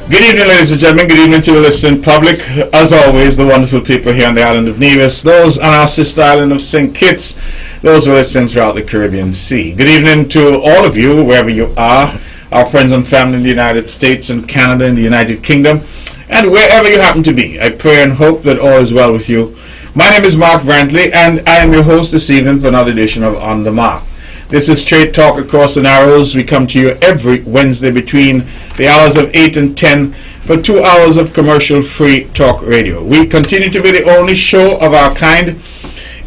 Good evening, ladies and gentlemen. Good evening to the listening public. As always, the wonderful people here on the island of Nevis, those on our sister island of St. Kitts, those who are listening throughout the Caribbean Sea. Good evening to all of you, wherever you are, our friends and family in the United States and Canada and the United Kingdom, and wherever you happen to be. I pray and hope that all is well with you. My name is Mark Brantley, and I am your host this evening for another edition of On the Mark. This is Straight Talk Across the Narrows. We come to you every Wednesday between the hours of 8 and 10 for 2 hours of commercial-free talk radio. We continue to be the only show of our kind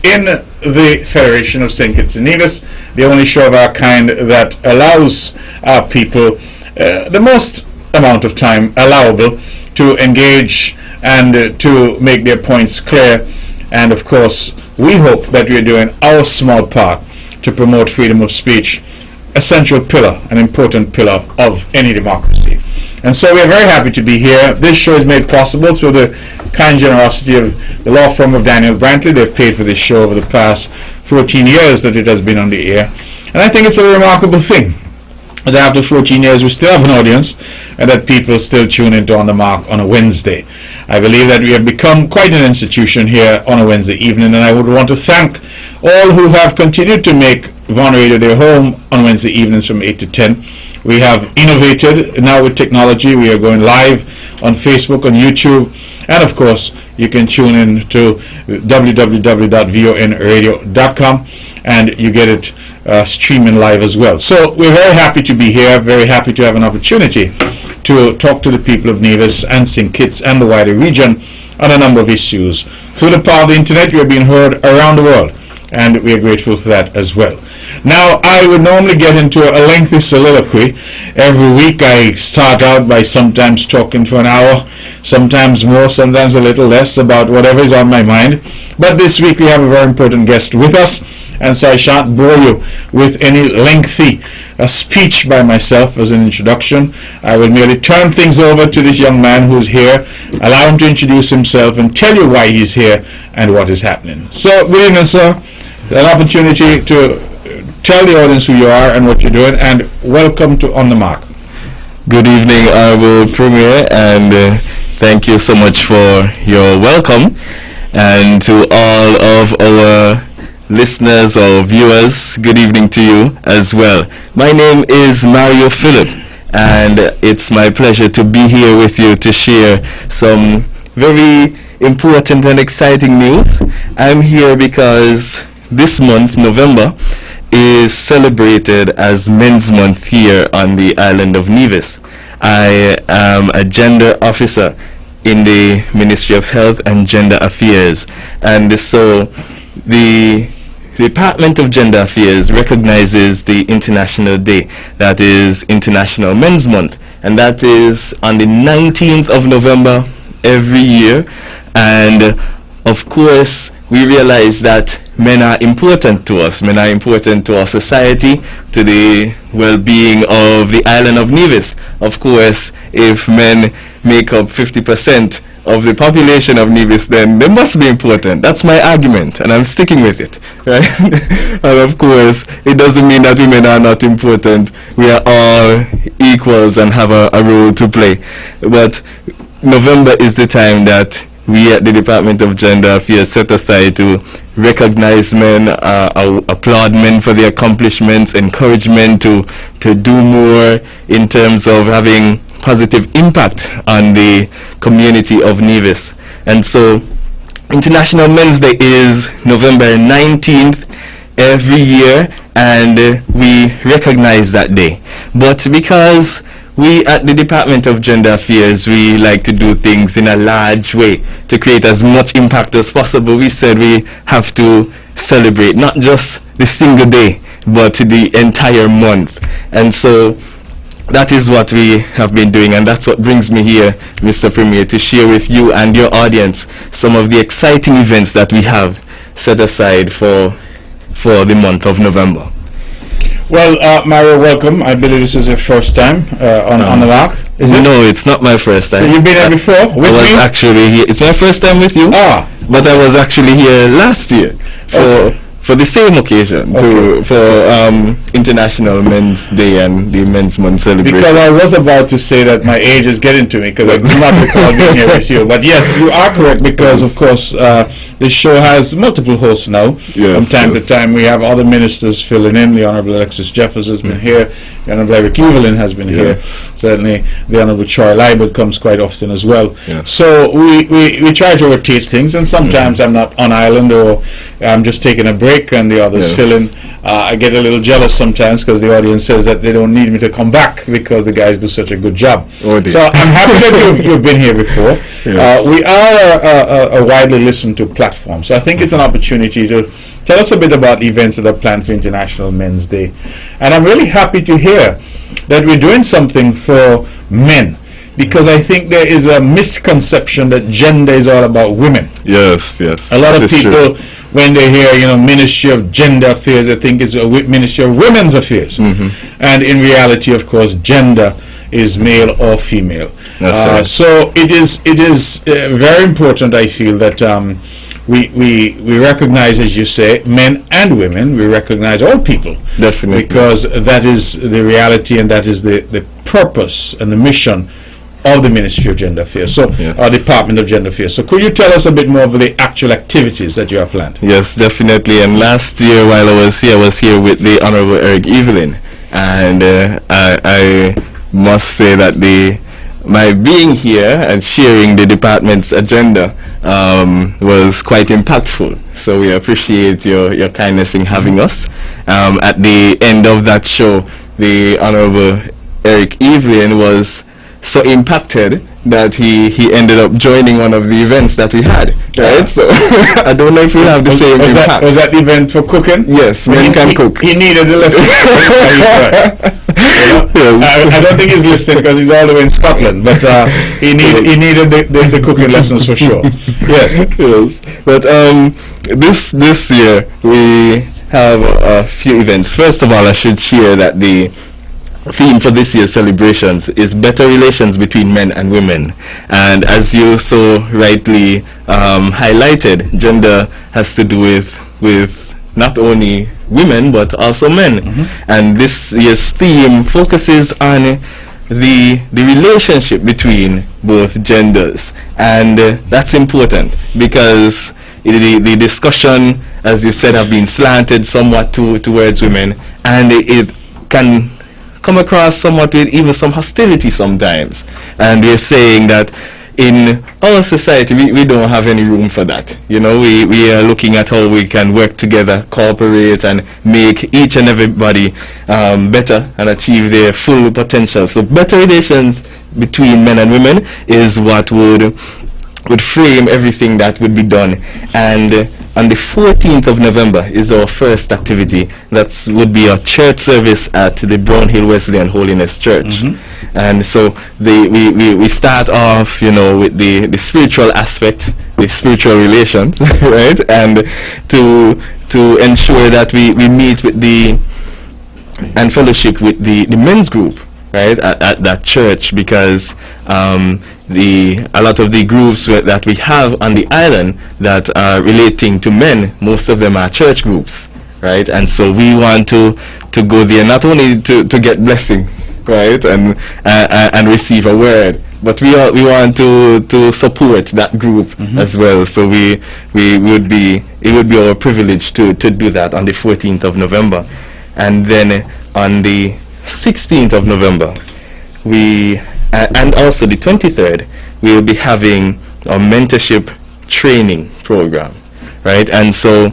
in the Federation of St. Kitts and Nevis, the only show of our kind that allows our people the most amount of time allowable to engage and to make their points clear. And of course, we hope that we are doing our small part to promote freedom of speech, a central pillar, an important pillar of any democracy. And so we are very happy to be here. This show is made possible through the kind generosity of the law firm of Daniel Brantley. They've paid for this show over the past 14 years that it has been on the air. And I think it's a remarkable thing that after 14 years we still have an audience and that people still tune into On the Mark on a Wednesday. I believe that we have become quite an institution here on a Wednesday evening, and I would want to thank all who have continued to make Von Radio their home on Wednesday evenings from 8 to 10. We have innovated now with technology. We are going live on Facebook, on YouTube, and of course you can tune in to www.vonradio.com and you get it streaming live as well. So we're very happy to be here, very happy to have an opportunity to talk to the people of Nevis and St. Kitts and the wider region on a number of issues. Through the power of the internet, we are being heard around the world, and we are grateful for that as well. Now, I would normally get into a lengthy soliloquy. Every week I start out by sometimes talking for an hour, sometimes more, sometimes a little less, about whatever is on my mind. But this week we have a very important guest with us, and so I shan't bore you with any lengthy speech by myself as an introduction. I will merely turn things over to this young man who's here, allow him to introduce himself and tell you why he's here and what is happening. So, good evening, sir. An opportunity to tell the audience who you are and what you're doing, and welcome to On the Mark. Good evening, Honorable Premier, and thank you so much for your welcome, and to all of our listeners or viewers, good evening to you as well. My name is Mario Philip, and it's my pleasure to be here with you to share some very important and exciting news. I'm here because this month, November, is celebrated as Men's Month here on the island of Nevis. I am a gender officer in the Ministry of Health and Gender Affairs, and so the Department of Gender Affairs recognizes the International Day, that is International Men's Month, and that is on the 19th of November every year. And of course, we realize that men are important to us. Men are important to our society, to the well-being of the island of Nevis. Of course, if men make up 50% of the population of Nevis, then they must be important. That's my argument, and I'm sticking with it. Right? And of course, it doesn't mean that women are not important. We are all equals and have a role to play. But November is the time that we at the Department of Gender Affairs set aside to recognize men, applaud men for their accomplishments, encouragement to do more in terms of having positive impact on the community of Nevis. And so International Men's Day is November 19th every year, and we recognize that day. But because we at the Department of Gender Affairs, we like to do things in a large way to create as much impact as possible, we said we have to celebrate not just the single day, but the entire month. And so that is what we have been doing, and that's what brings me here, Mr. Premier, to share with you and your audience some of the exciting events that we have set aside for the month of November. Well, Mario, welcome. I believe this is your first time on the Mark. Is it? No, it's not my first time. So you've been here before with me? Actually here. It's my first time with you. But I was actually here last year for the same occasion, for International Men's Day and the Men's Month celebration. Because I was about to say that my age is getting to me, because I do not recall being here with you. But yes, you are correct, because of course this show has multiple hosts now. From time to time we have other ministers filling in. The Honourable Alexis Jeffers has been here. The Honourable Eric Evelyn has been here. Certainly the Honourable Troy Liebert comes quite often as well. So we try to rotate things, and sometimes I'm not on island, or I'm just taking a break and the others fill in. I get a little jealous sometimes, because the audience says that they don't need me to come back because the guys do such a good job. So I'm happy that you've been here before. We are a widely listened to platform, so I think it's an opportunity to tell us a bit about events that are planned for International Men's Day. And I'm really happy to hear that we're doing something for men, because I think there is a misconception that gender is all about women. Yes. A lot of people, when they hear, Ministry of Gender Affairs, they think it's a Ministry of Women's Affairs. And in reality, of course, gender is male or female. So it is very important, I feel, that we recognize, as you say, men and women. We recognize all people. Definitely. Because that is the reality, and that is the purpose and the mission of the Ministry of Gender Affairs, our Department of Gender Affairs. So could you tell us a bit more of the actual activities that you have planned? Yes, definitely. And last year, while I was here with the Honourable Eric Evelyn, and I must say that my being here and sharing the department's agenda was quite impactful. So we appreciate your kindness in having us. At the end of that show, the Honourable Eric Evelyn was so impacted that he ended up joining one of the events that we had, right? So I don't know if we have the same impact. Was that the event for cooking? Yes, men can cook. He needed the lesson. I don't think he's listening, because he's all the way in Scotland, but he needed the cooking lessons for sure. Yes. But this year we have a few events. First of all, I should share that the theme for this year's celebrations is better relations between men and women. And as you so rightly highlighted, gender has to do with not only women but also men. And this year's theme focuses on the relationship between both genders, and that's important, because the discussion, as you said, have been slanted somewhat towards women, and it can come across somewhat with even some hostility sometimes. And we're saying that in our society we don't have any room for that. We are looking at how we can work together, cooperate, and make each and everybody better and achieve their full potential. So better relations between men and women is what would frame everything that would be done. And on the 14th of November is our first activity. That would be a church service at the Brownhill Wesleyan Holiness Church. And so we start off, with the spiritual aspect, the spiritual relations, right? And to ensure that we meet with and fellowship with the men's group, right, at that church, because a lot of the groups that we have on the island that are relating to men, most of them are church groups, right? And so we want to go there not only to get blessing, right, and receive a word, but we want to support that group as well. So it would be our privilege to do that on the 14th of November. And then on the 16th of November, and also the 23rd, we will be having a mentorship training program, right? And so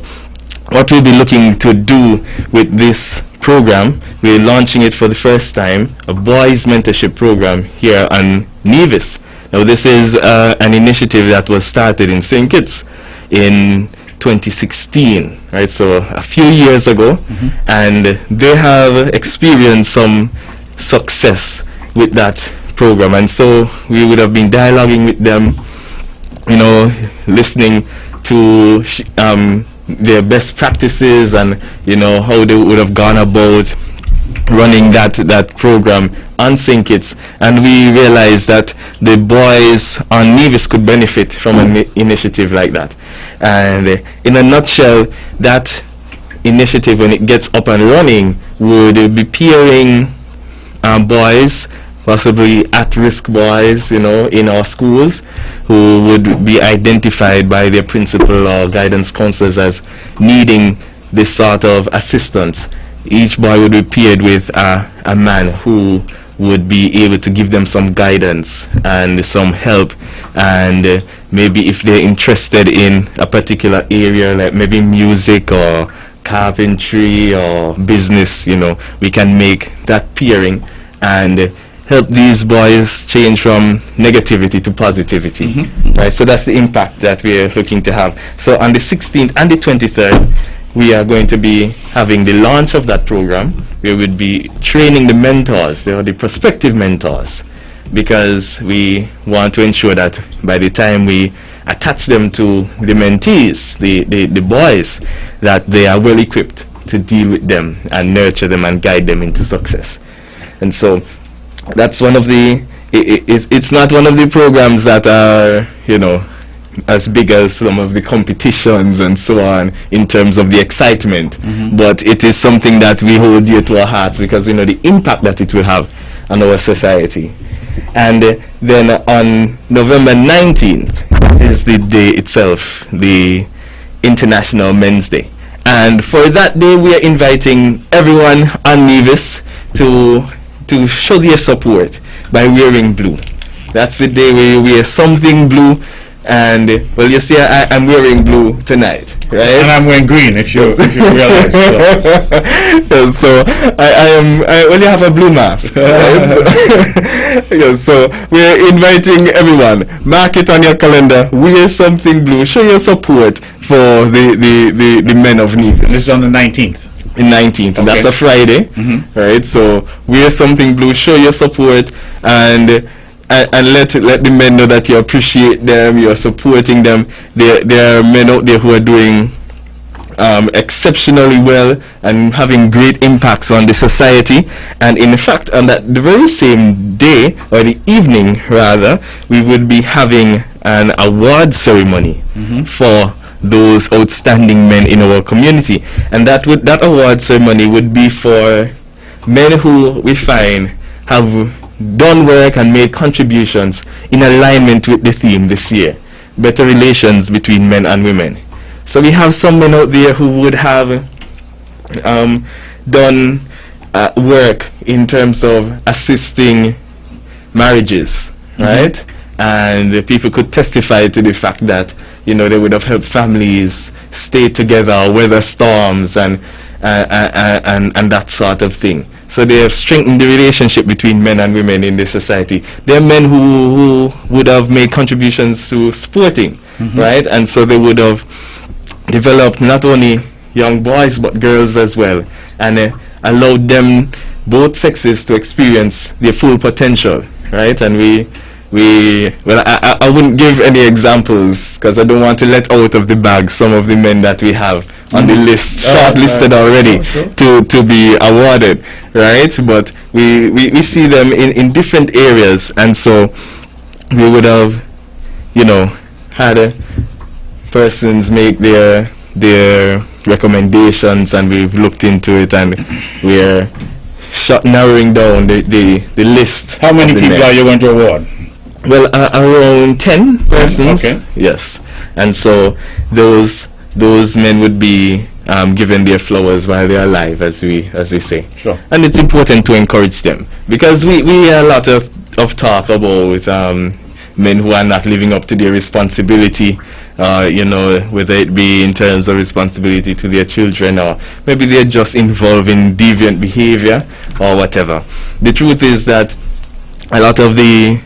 what we'll be looking to do with this program, we're launching it for the first time, a boys mentorship program here on Nevis. Now this is an initiative that was started in St. Kitts in 2016, right? So a few years ago, and they have experienced some success with that program. And so we would have been dialoguing with them, listening to their best practices, and how they would have gone about running that program on St. Kitts. And we realized that the boys on Nevis could benefit from an initiative like that. And in a nutshell, that initiative, when it gets up and running, would be peering boys, possibly at-risk boys, in our schools, who would be identified by their principal or guidance counselors as needing this sort of assistance. Each boy would be paired with a man who would be able to give them some guidance and some help, and maybe if they're interested in a particular area, like maybe music or carpentry or business, we can make that pairing and help these boys change from negativity to positivity. Right, so that's the impact that we're looking to have. So on the 16th and the 23rd, we are going to be having the launch of that program. We would be training the mentors, the prospective mentors, because we want to ensure that by the time we attach them to the mentees, the boys, that they are well equipped to deal with them and nurture them and guide them into success. And so that's one of the, it's not one of the programs that are, as big as some of the competitions and so on in terms of the excitement, but it is something that we hold dear to our hearts because we know the impact that it will have on our society. And then on November 19th is the day itself, the International Men's Day. And for that day, we are inviting everyone on Nevis to show their support by wearing blue. That's the day we wear something blue. And well, you see, I'm wearing blue tonight, right? And I'm wearing green, if you realize. So I only have a blue mask. Right? So we're inviting everyone. Mark it on your calendar. Wear something blue. Show your support for the men of Nevis. This is on the 19th. The 19th, okay. And that's a Friday, right? So wear something blue. Show your support and let the men know that you appreciate them, you're supporting them. There are men out there who are doing exceptionally well and having great impacts on the society. And in fact, on the very same day, or the evening rather, we would be having an award ceremony for those outstanding men in our community. And that award ceremony would be for men who we find have done work and made contributions in alignment with the theme this year, better relations between men and women. So we have some men out there who would have done work in terms of assisting marriages, right? And people could testify to the fact that they would have helped families stay together, weather storms, and that sort of thing. So they have strengthened the relationship between men and women in this society. There are men who would have made contributions to sporting, right? And so they would have developed not only young boys but girls as well, and allowed them, both sexes, to experience their full potential, right? And I wouldn't give any examples because I don't want to let out of the bag some of the men that we have on the list, shortlisted already to be awarded, right? But we see them in different areas, and so we would have, had persons make their recommendations, and we've looked into it, and we're narrowing down the list. How many people are you going to award? Well, around 10 persons. Okay. Yes, and so those men would be given their flowers while they are alive, as we say. Sure. And it's important to encourage them because we hear a lot of talk about men who are not living up to their responsibility. Whether it be in terms of responsibility to their children, or maybe they're just involved in deviant behavior or whatever. The truth is that a lot of the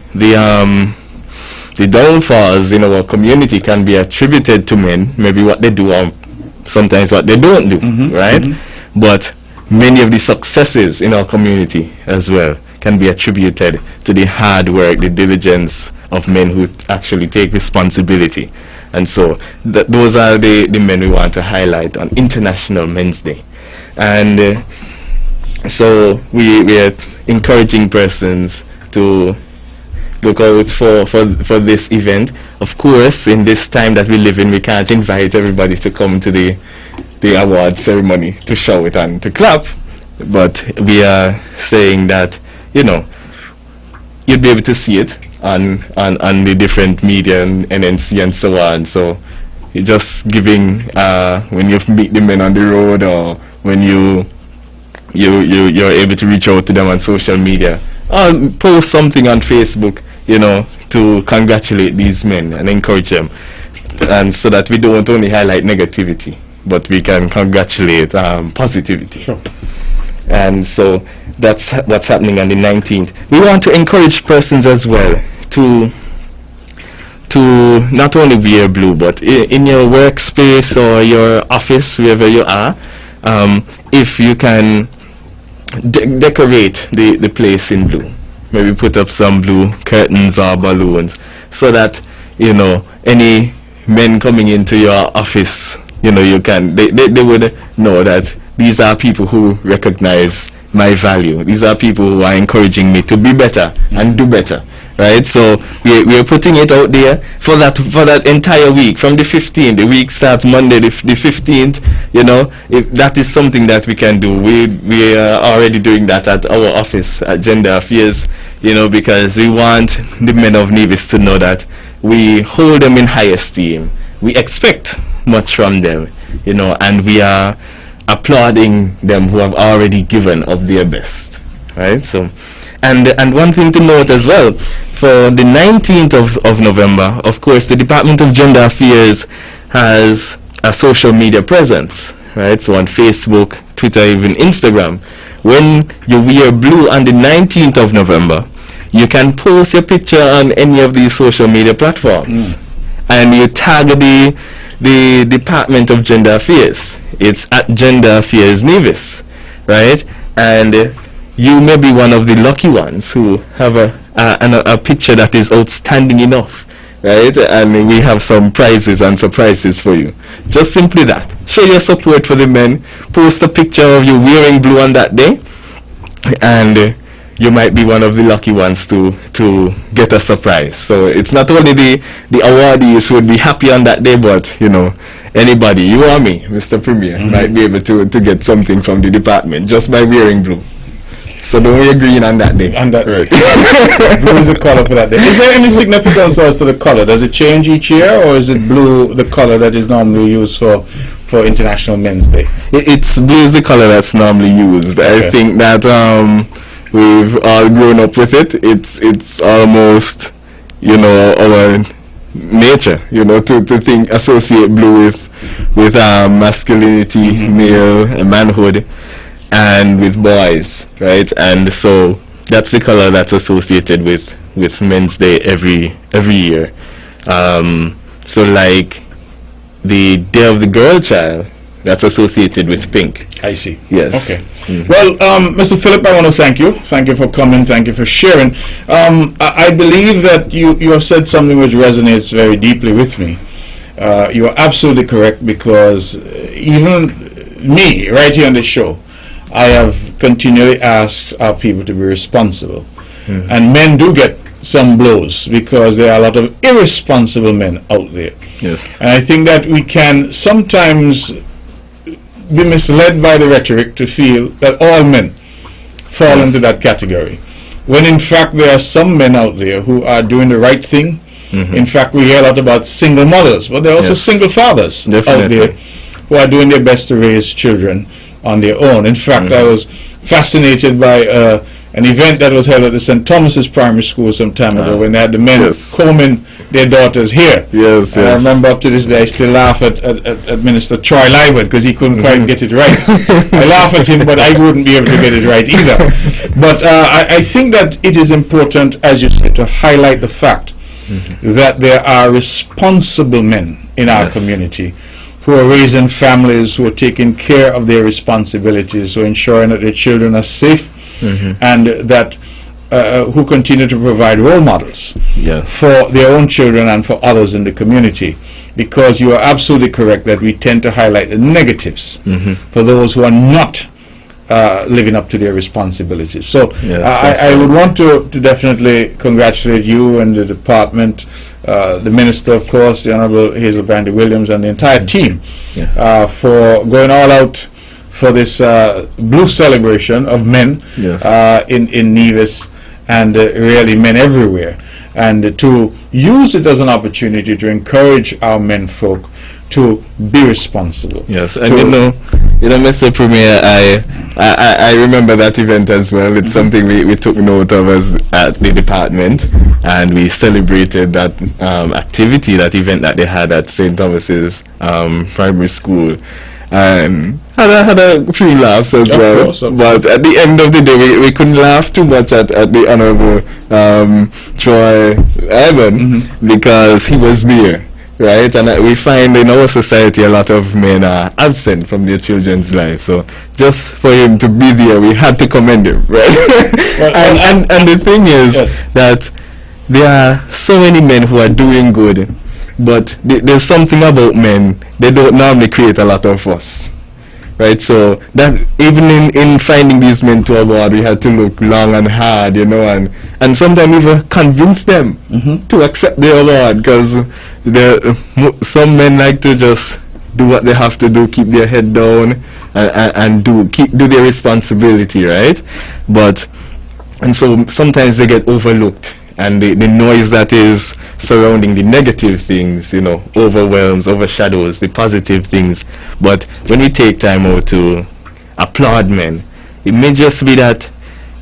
downfalls in our community can be attributed to men, maybe what they do or sometimes what they don't do, right? But many of the successes in our community as well can be attributed to the hard work, the diligence of men who actually take responsibility. And so those are the men we want to highlight on International Men's Day. And so we are encouraging persons to look out for this event. Of course, in this time that we live in, we can't invite everybody to come to the the award ceremony to show it and to clap, but we are saying that, you know, you'll be able to see it on the different media and NNC and so on. So you're just giving, when you meet the men on the road, or when you're able to reach out to them on social media, post something on Facebook, you know, to congratulate these men and encourage them, and so that we don't only highlight negativity, but we can congratulate positivity. Sure. And so that's what's happening on the 19th. We want to encourage persons as well to not only wear blue, but in your workspace or your office, wherever you are, if you can decorate the place in blue. Maybe put up some blue curtains or balloons, so that, you know, any men coming into your office, you know, they would know that these are people who recognize my value. These are people who are encouraging me to be better and do better, right? So we are putting it out there for that entire week. From the 15th, the week starts Monday the 15th, you know. If that is something that we can do. We are already doing that at our office at Gender Affairs, you know, because we want the men of Nevis to know that we hold them in high esteem. We expect much from them, you know, and we are applauding them who have already given of their best, right? So, and one thing to note as well, for the 19th of November, of course, the Department of Gender Affairs has a social media presence, right? So on Facebook, Twitter, even Instagram. When you wear blue on the 19th of November, you can post your picture on any of these social media platforms, and you tag the Department of Gender Affairs. It's at Gender Affairs Nevis, right? And you may be one of the lucky ones who have a picture that is outstanding enough, right? And we have some prizes and surprises for you. Just simply that. Show your support for the men. Post a picture of you wearing blue on that day, and you might be one of the lucky ones to get a surprise. So it's not only the awardees who would be happy on that day, but, you know, anybody, you or me, Mr. Premier, might be able to get something from the department just by wearing blue. So don't wear green on that day. On that day. Blue is the color for that day. Is there any significance as to the color? Does it change each year, or is it blue the color that is normally used for International Men's Day? It's blue is the color that's normally used. Okay. I think that we've all grown up with it. It's almost, you know, our nature, you know, to associate blue with masculinity, male manhood, and with boys, right? And so that's the color that's associated with Men's Day every year. So like the Day of the Girl Child, that's associated with pink. I see. Yes. Okay. Well, Mr. Philip, I want to thank you. Thank you for coming. Thank you for sharing. I believe that you have said something which resonates very deeply with me. You are absolutely correct, because even me, right here on the show, I have continually asked our people to be responsible. And men do get some blows because there are a lot of irresponsible men out there. Yes. And I think that we can sometimes be misled by the rhetoric to feel that all men fall into that category, when in fact there are some men out there who are doing the right thing. In fact, we hear a lot about single mothers, but there are also single fathers out there who are doing their best to raise children on their own. In fact, I was fascinated by an event that was held at the St. Thomas's Primary School some time ago, when they had the men combing their daughters' hair. Yes, I remember up to this day I still laugh at Minister Troy Lywood, because he couldn't quite get it right. I laugh at him, but I wouldn't be able to get it right either. But I think that it is important, as you said, to highlight the fact that there are responsible men in our community who are raising families, who are taking care of their responsibilities, who are ensuring that their children are safe, and that who continue to provide role models for their own children and for others in the community. Because you are absolutely correct that we tend to highlight the negatives for those who are not living up to their responsibilities. So Yes, I would want to definitely congratulate you and the department, the minister, of course, the Honorable Hazel Brantley Williams, and the entire team for going all out for this blue celebration of men in Nevis, and really men everywhere, and to use it as an opportunity to encourage our men folk to be responsible. Yes, and you know, Mr. Premier, I remember that event as well. It's something we took note of as at the department, and we celebrated that activity, that event that they had at St. Thomas's Primary School, and had a few laughs as well. Course, but at the end of the day, we couldn't laugh too much at the Honorable Troy Evan, because he was there. Right, and we find in our society a lot of men are absent from their children's lives. So just for him to be there, we had to commend him, right? Well, and the thing is that there are so many men who are doing good, but there's something about men, they don't normally create a lot of fuss. Right, so that even in finding these men to award, we had to look long and hard, you know, and sometimes even convince them to accept the award, because some men like to just do what they have to do, keep their head down, and do their responsibility, right? And so sometimes they get overlooked, and the noise that is surrounding the negative things, you know, overshadows the positive things. But when we take time out to applaud men, it may just be that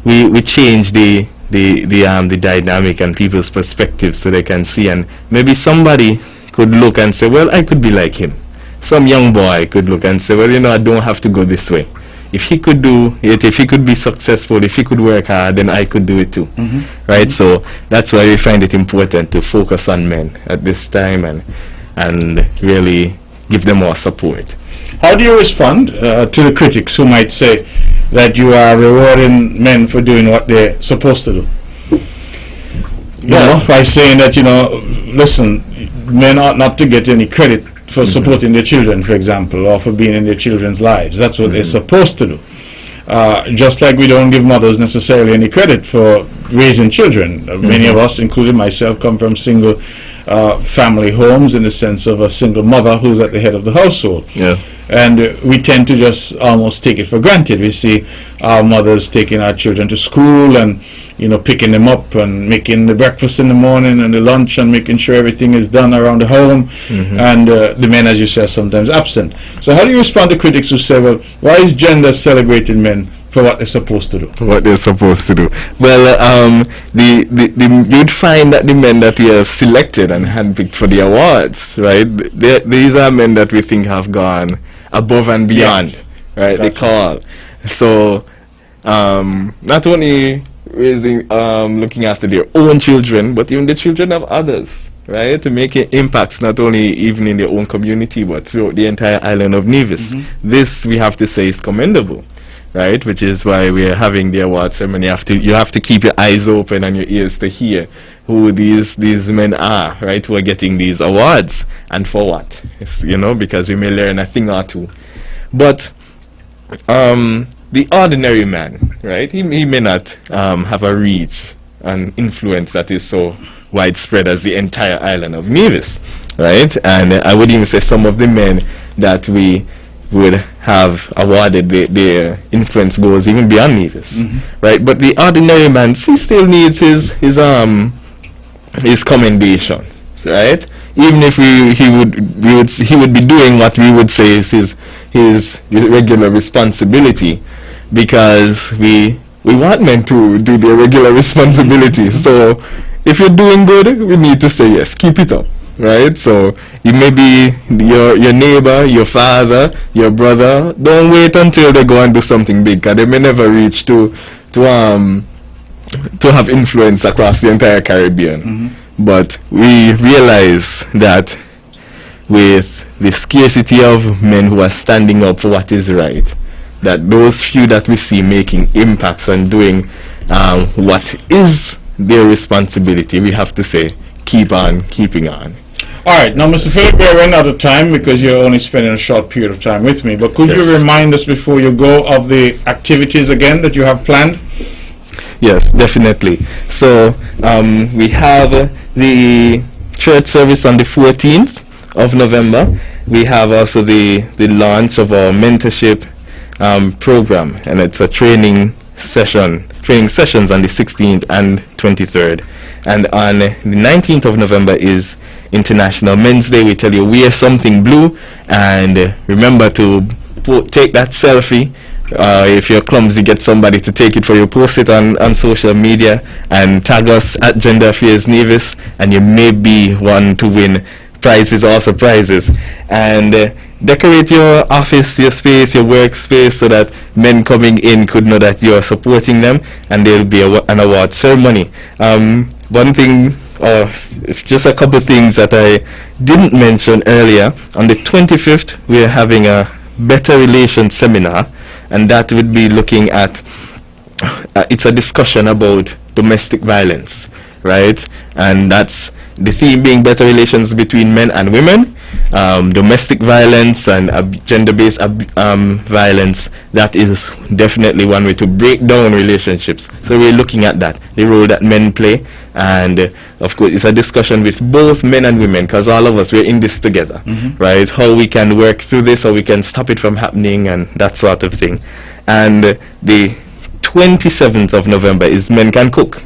we change the dynamic and people's perspective, so they can see, and maybe somebody could look and say, well, I could be like him. Some young boy could look and say, well, you know, I don't have to go this way. If he could do it, if he could be successful, if he could work hard, then I could do it too. Right? So that's why we find it important to focus on men at this time, and really give them more support. How do you respond to the critics who might say that you are rewarding men for doing what they're supposed to do? You know, by saying that, you know, listen, men ought not to get any credit for supporting their children, for example, or for being in their children's lives. That's what they're supposed to do. Just like we don't give mothers necessarily any credit for raising children. Many of us, including myself, come from single family homes, in the sense of a single mother who's at the head of the household. Yeah. And we tend to just almost take it for granted. We see our mothers taking our children to school, and, you know, picking them up and making the breakfast in the morning and the lunch, and making sure everything is done around the home. And the men, as you say, are sometimes absent. So how do you respond to critics who say, well, why is gender celebrating men for what they're supposed to do? What they're supposed to do. Well, you'd find that the men that we have selected and handpicked for the awards, right, these are men that we think have gone above and beyond, right, the call. So not only raising, looking after their own children, but even the children of others, right, to make impacts not only even in their own community, but throughout the entire island of Nevis. This, we have to say, is commendable. Right, which is why we are having the award ceremony. You have to keep your eyes open and your ears to hear who these men are, right, who are getting these awards, and for what. It's, you know, because we may learn a thing or two. But the ordinary man, right, he may not have a reach and influence that is so widespread as the entire island of Nevis, right? And I would even say some of the men that we would have awarded, their influence goes even beyond Nevis, right? But the ordinary man, he still needs his commendation, right? Even if he would be doing what we would say is his regular responsibility, because we want men to do their regular responsibility. So if you're doing good, we need to say yes, keep it up. Right, so it may be your neighbor, your father, your brother. Don't wait until they go and do something big, because they may never reach to have influence across the entire Caribbean. But we realize that with the scarcity of men who are standing up for what is right, that those few that we see making impacts and doing what is their responsibility, we have to say, keep on keeping on. All right, now, Mr. Philip, we're running out of time because you're only spending a short period of time with me. But could you remind us before you go of the activities again that you have planned? Yes, definitely. So we have the church service on the 14th of November. We have also the launch of our mentorship program, and it's a training sessions on the 16th and 23rd. And on the 19th of November is International Men's Day. We tell you wear something blue, and remember to take that selfie. If you're clumsy, get somebody to take it for you. Post it on social media and tag us at Gender Affairs Nevis, and you may be one to win prizes or surprises. And decorate your office, your space, your workspace, so that men coming in could know that you're supporting them, and there will be an award ceremony. One thing, just a couple things that I didn't mention earlier, on the 25th we're having a Better Relations seminar, and that would be looking at, it's a discussion about domestic violence, right? And that's the theme being better relations between men and women, domestic violence and gender-based violence. That is definitely one way to break down relationships. So we're looking at that, the role that men play, and of course it's a discussion with both men and women, because all of us, we're in this together, right? How we can work through this, how we can stop it from happening, and that sort of thing. And the 27th of November is Men Can Cook.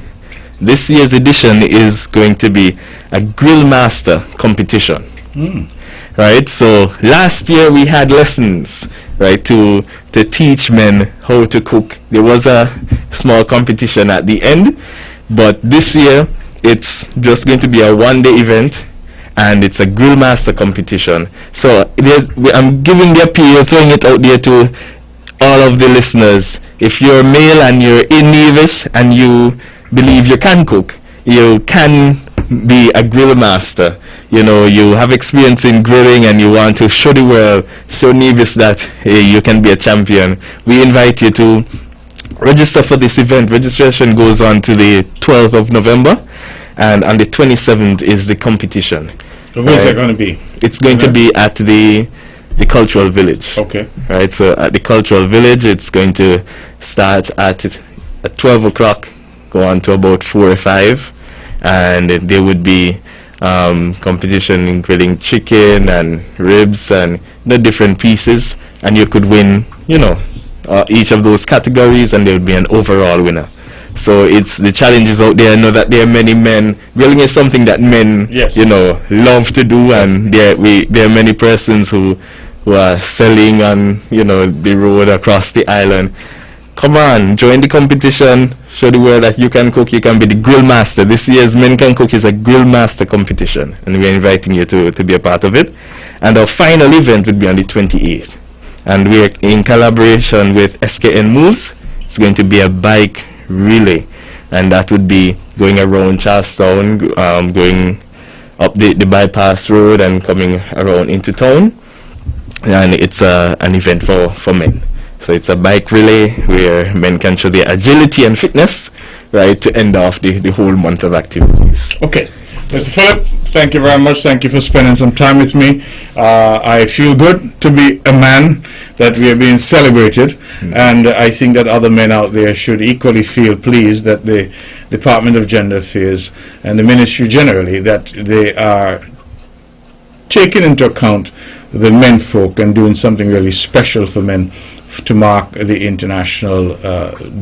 This year's edition is going to be a grill master competition, right? So last year we had lessons, right, to teach men how to cook. There was a small competition at the end, but this year it's just going to be a one-day event, and it's a grill master competition. So I'm giving the appeal, throwing it out there to all of the listeners. If you're male and you're in Nevis and you believe you can cook, you can be a grill master. You know, you have experience in grilling and you want to show the world, show Nevis that you can be a champion. We invite you to register for this event. Registration goes on to the 12th of November, and on the 27th is the competition. So where's that going to be? It's going to be at the Cultural Village. Okay. Right, so at the Cultural Village, it's going to start at 12 o'clock, go on to about 4 or 5, and there would be competition in grilling chicken and ribs and the different pieces, and you could win, each of those categories, and there would be an overall winner. So it's the challenges out there. I know that there are many men. Grilling is something that men, love to do, and there are many persons who are selling on, the road across the island. Come on, join the competition. Show the world that you can cook. You can be the grill master. This year's Men Can Cook is a grill master competition, and we're inviting you to be a part of it. And our final event would be on the 28th, and we're in collaboration with SKN Moves. It's going to be a bike relay, and that would be going around Charlestown, going up the bypass road and coming around into town, and it's an event for men. So it's a bike relay where men can show their agility and fitness, right, to end off the whole month of activities. Okay. Mr. Philip, thank you very much. Thank you for spending some time with me. I feel good to be a man, that we are being celebrated, and I think that other men out there should equally feel pleased that the Department of Gender Affairs and the ministry generally, that they are taking into account the men folk and doing something really special for men to mark the International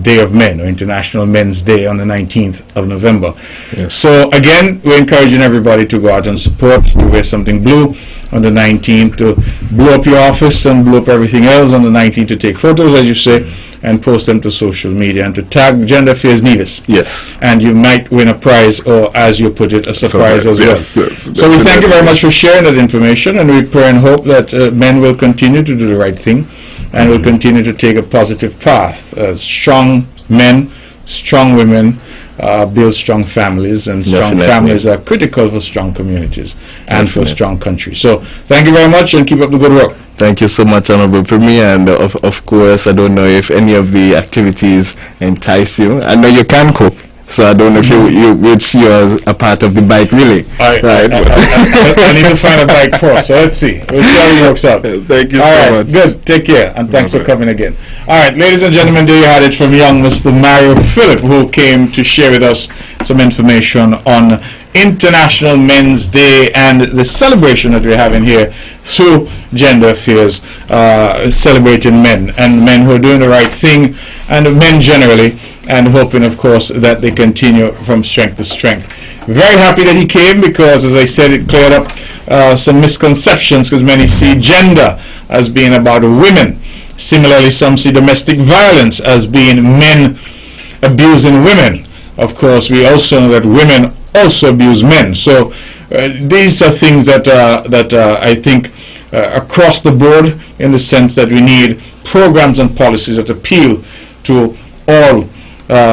Day of Men, or International Men's Day, on the 19th of November. Yes. So again, we're encouraging everybody to go out and support, to wear something blue on the 19th, to blow up your office and blow up everything else on the 19th, to take photos, as you say, and post them to social media, and to tag Gender Affairs Nevis. Yes. And you might win a prize, or as you put it, a surprise as well. Yes, so we thank you very much for sharing that information, and we pray and hope that men will continue to do the right thing, and will continue to take a positive path. Strong men, strong women build strong families, and strong families are critical for strong communities and for a strong countries. So thank you very much, and keep up the good work. Thank you so much, Honorable Premier, and of course, I don't know if any of the activities entice you. I know you can cook, So I don't know if you would see you as a part of the bike relay. I need to find a bike first, so let's see. We'll see how it works out. Thank you All so right, much. good. Take care, and thanks for coming again. All right, ladies and gentlemen, there you had it from young Mr. Mario Phillip, who came to share with us some information on International Men's Day and the celebration that we're having here through Gender Affairs, celebrating men and men who are doing the right thing, and men generally, and hoping, of course, that they continue from strength to strength. Very happy that he came because, as I said, it cleared up some misconceptions, because many see gender as being about women. Similarly, some see domestic violence as being men abusing women. Of course, we also know that women also abuse men. So these are things that I think across the board, in the sense that we need programs and policies that appeal to all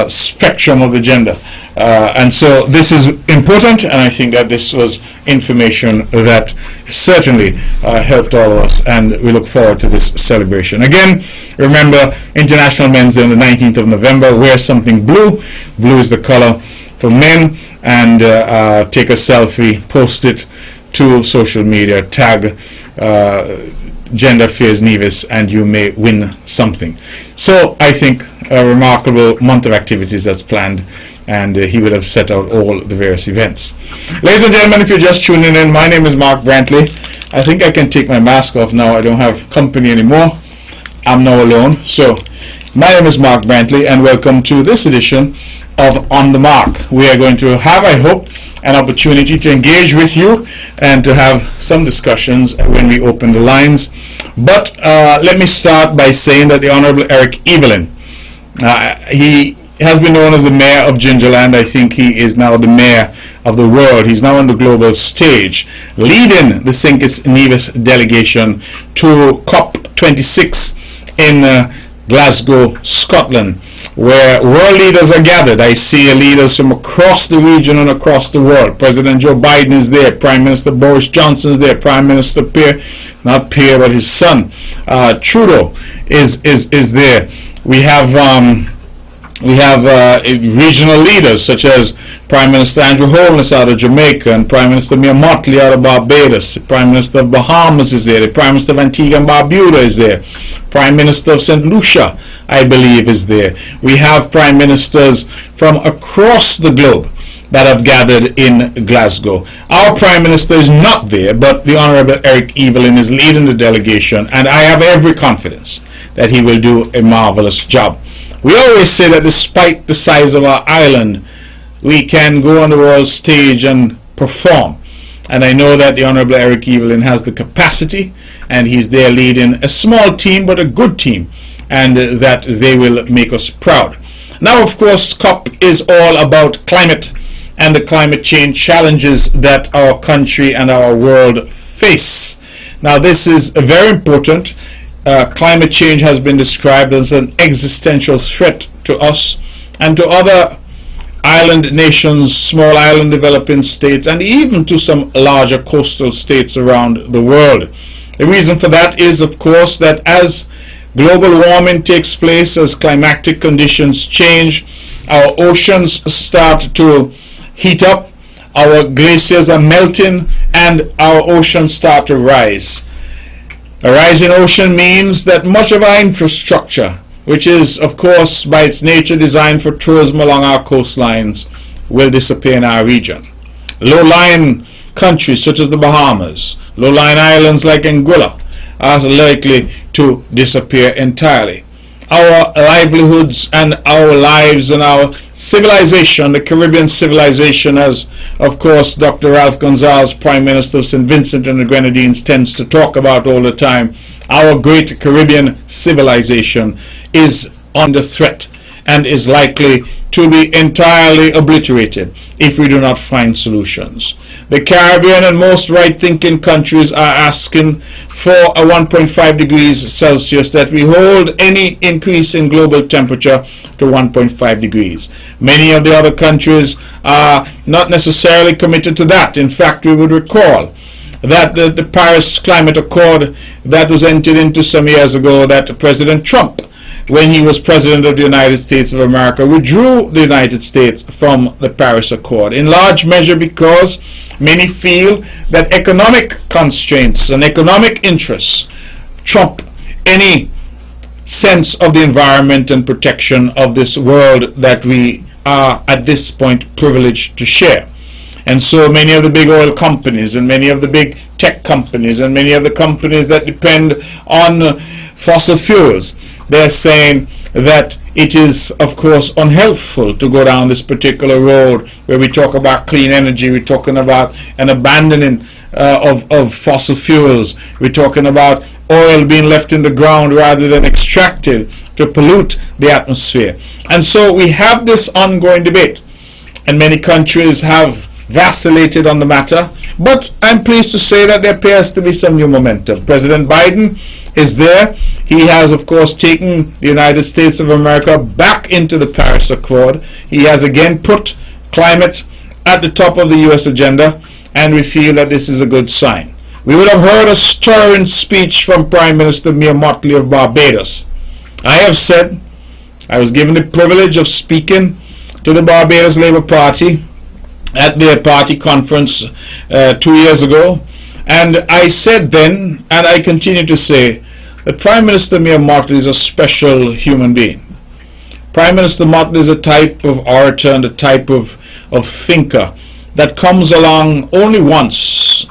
spectrum of the gender. And so this is important, and I think that this was information that certainly helped all of us, and we look forward to this celebration. Again, remember, International Men's Day on the 19th of November. Wear something blue. Blue is the color for men, and take a selfie, post it to social media, tag Gender Affairs Nevis, and you may win something. So I think a remarkable month of activities that's planned, and he would have set out all the various events. Ladies and gentlemen, if you're just tuning in, my name is Mark Brantley. I think I can take my mask off now. I don't have company anymore. I'm now alone. So my name is Mark Brantley, and welcome to this edition of On the Mark. We are going to have, I hope, an opportunity to engage with you and to have some discussions when we open the lines. But let me start by saying that the Honorable Eric Evelyn, he has been known as the mayor of Gingerland. I think he is now the mayor of the world. He's now on the global stage, leading the St. Kitts Nevis delegation to COP26 in Glasgow, Scotland, where world leaders are gathered. I see leaders from across the region and across the world. President Joe Biden is there. Prime Minister Boris Johnson is there. Prime Minister Pierre, not Pierre, but his son, Trudeau is there. We have regional leaders such as Prime Minister Andrew Holness out of Jamaica, and Prime Minister Mia Mottley out of Barbados. Prime Minister of Bahamas is there. The Prime Minister of Antigua and Barbuda is there. Prime Minister of St. Lucia, I believe, is there. We have prime ministers from across the globe that have gathered in Glasgow. Our Prime Minister is not there, but the Honourable Eric Evelyn is leading the delegation, and I have every confidence that he will do a marvelous job. We always say that despite the size of our island, we can go on the world stage and perform. And I know that the Honourable Eric Evelyn has the capacity, and he's there leading a small team, but a good team, and that they will make us proud. Now, of course, COP is all about climate and the climate change challenges that our country and our world face. Now, this is very important. Climate change has been described as an existential threat to us and to other island nations, small island developing states, and even to some larger coastal states around the world. The reason for that is, of course, that as global warming takes place, as climatic conditions change, our oceans start to heat up, our glaciers are melting, and our oceans start to rise. A rising ocean means that much of our infrastructure, which is, of course, by its nature designed for tourism along our coastlines, will disappear in our region. Low-lying countries such as the Bahamas, low-lying islands like Anguilla, are likely to disappear entirely. Our livelihoods and our lives and our civilization, the Caribbean civilization, as of course Dr. Ralph Gonzalez, Prime Minister of St. Vincent and the Grenadines, tends to talk about all the time, our great Caribbean civilization is under threat and is likely to be entirely obliterated if we do not find solutions. The Caribbean and most right-thinking countries are asking for a 1.5 degrees Celsius, that we hold any increase in global temperature to 1.5 degrees. Many of the other countries are not necessarily committed to that. In fact, we would recall that the Paris Climate Accord that was entered into some years ago, that President Trump when he was President of the United States of America, withdrew the United States from the Paris Accord, in large measure because many feel that economic constraints and economic interests trump any sense of the environment and protection of this world that we are at this point privileged to share. And so many of the big oil companies and many of the big tech companies and many of the companies that depend on fossil fuels, they're saying that it is, of course, unhelpful to go down this particular road where we talk about clean energy, we're talking about an abandoning of fossil fuels, we're talking about oil being left in the ground rather than extracted to pollute the atmosphere. And so we have this ongoing debate, and many countries have vacillated on the matter, but I'm pleased to say that there appears to be some new momentum. President Biden is there. He has, of course, taken the United States of America back into the Paris Accord. He has again put climate at the top of the U.S. agenda, and we feel that this is a good sign. We would have heard a stirring speech from Prime Minister Mia Mottley of Barbados. I have said, I was given the privilege of speaking to the Barbados Labour Party at their party conference 2 years ago, and I said then, and I continue to say, that Prime Minister Mia Mottley is a special human being. Prime Minister Mottley is a type of orator and a type of thinker that comes along only once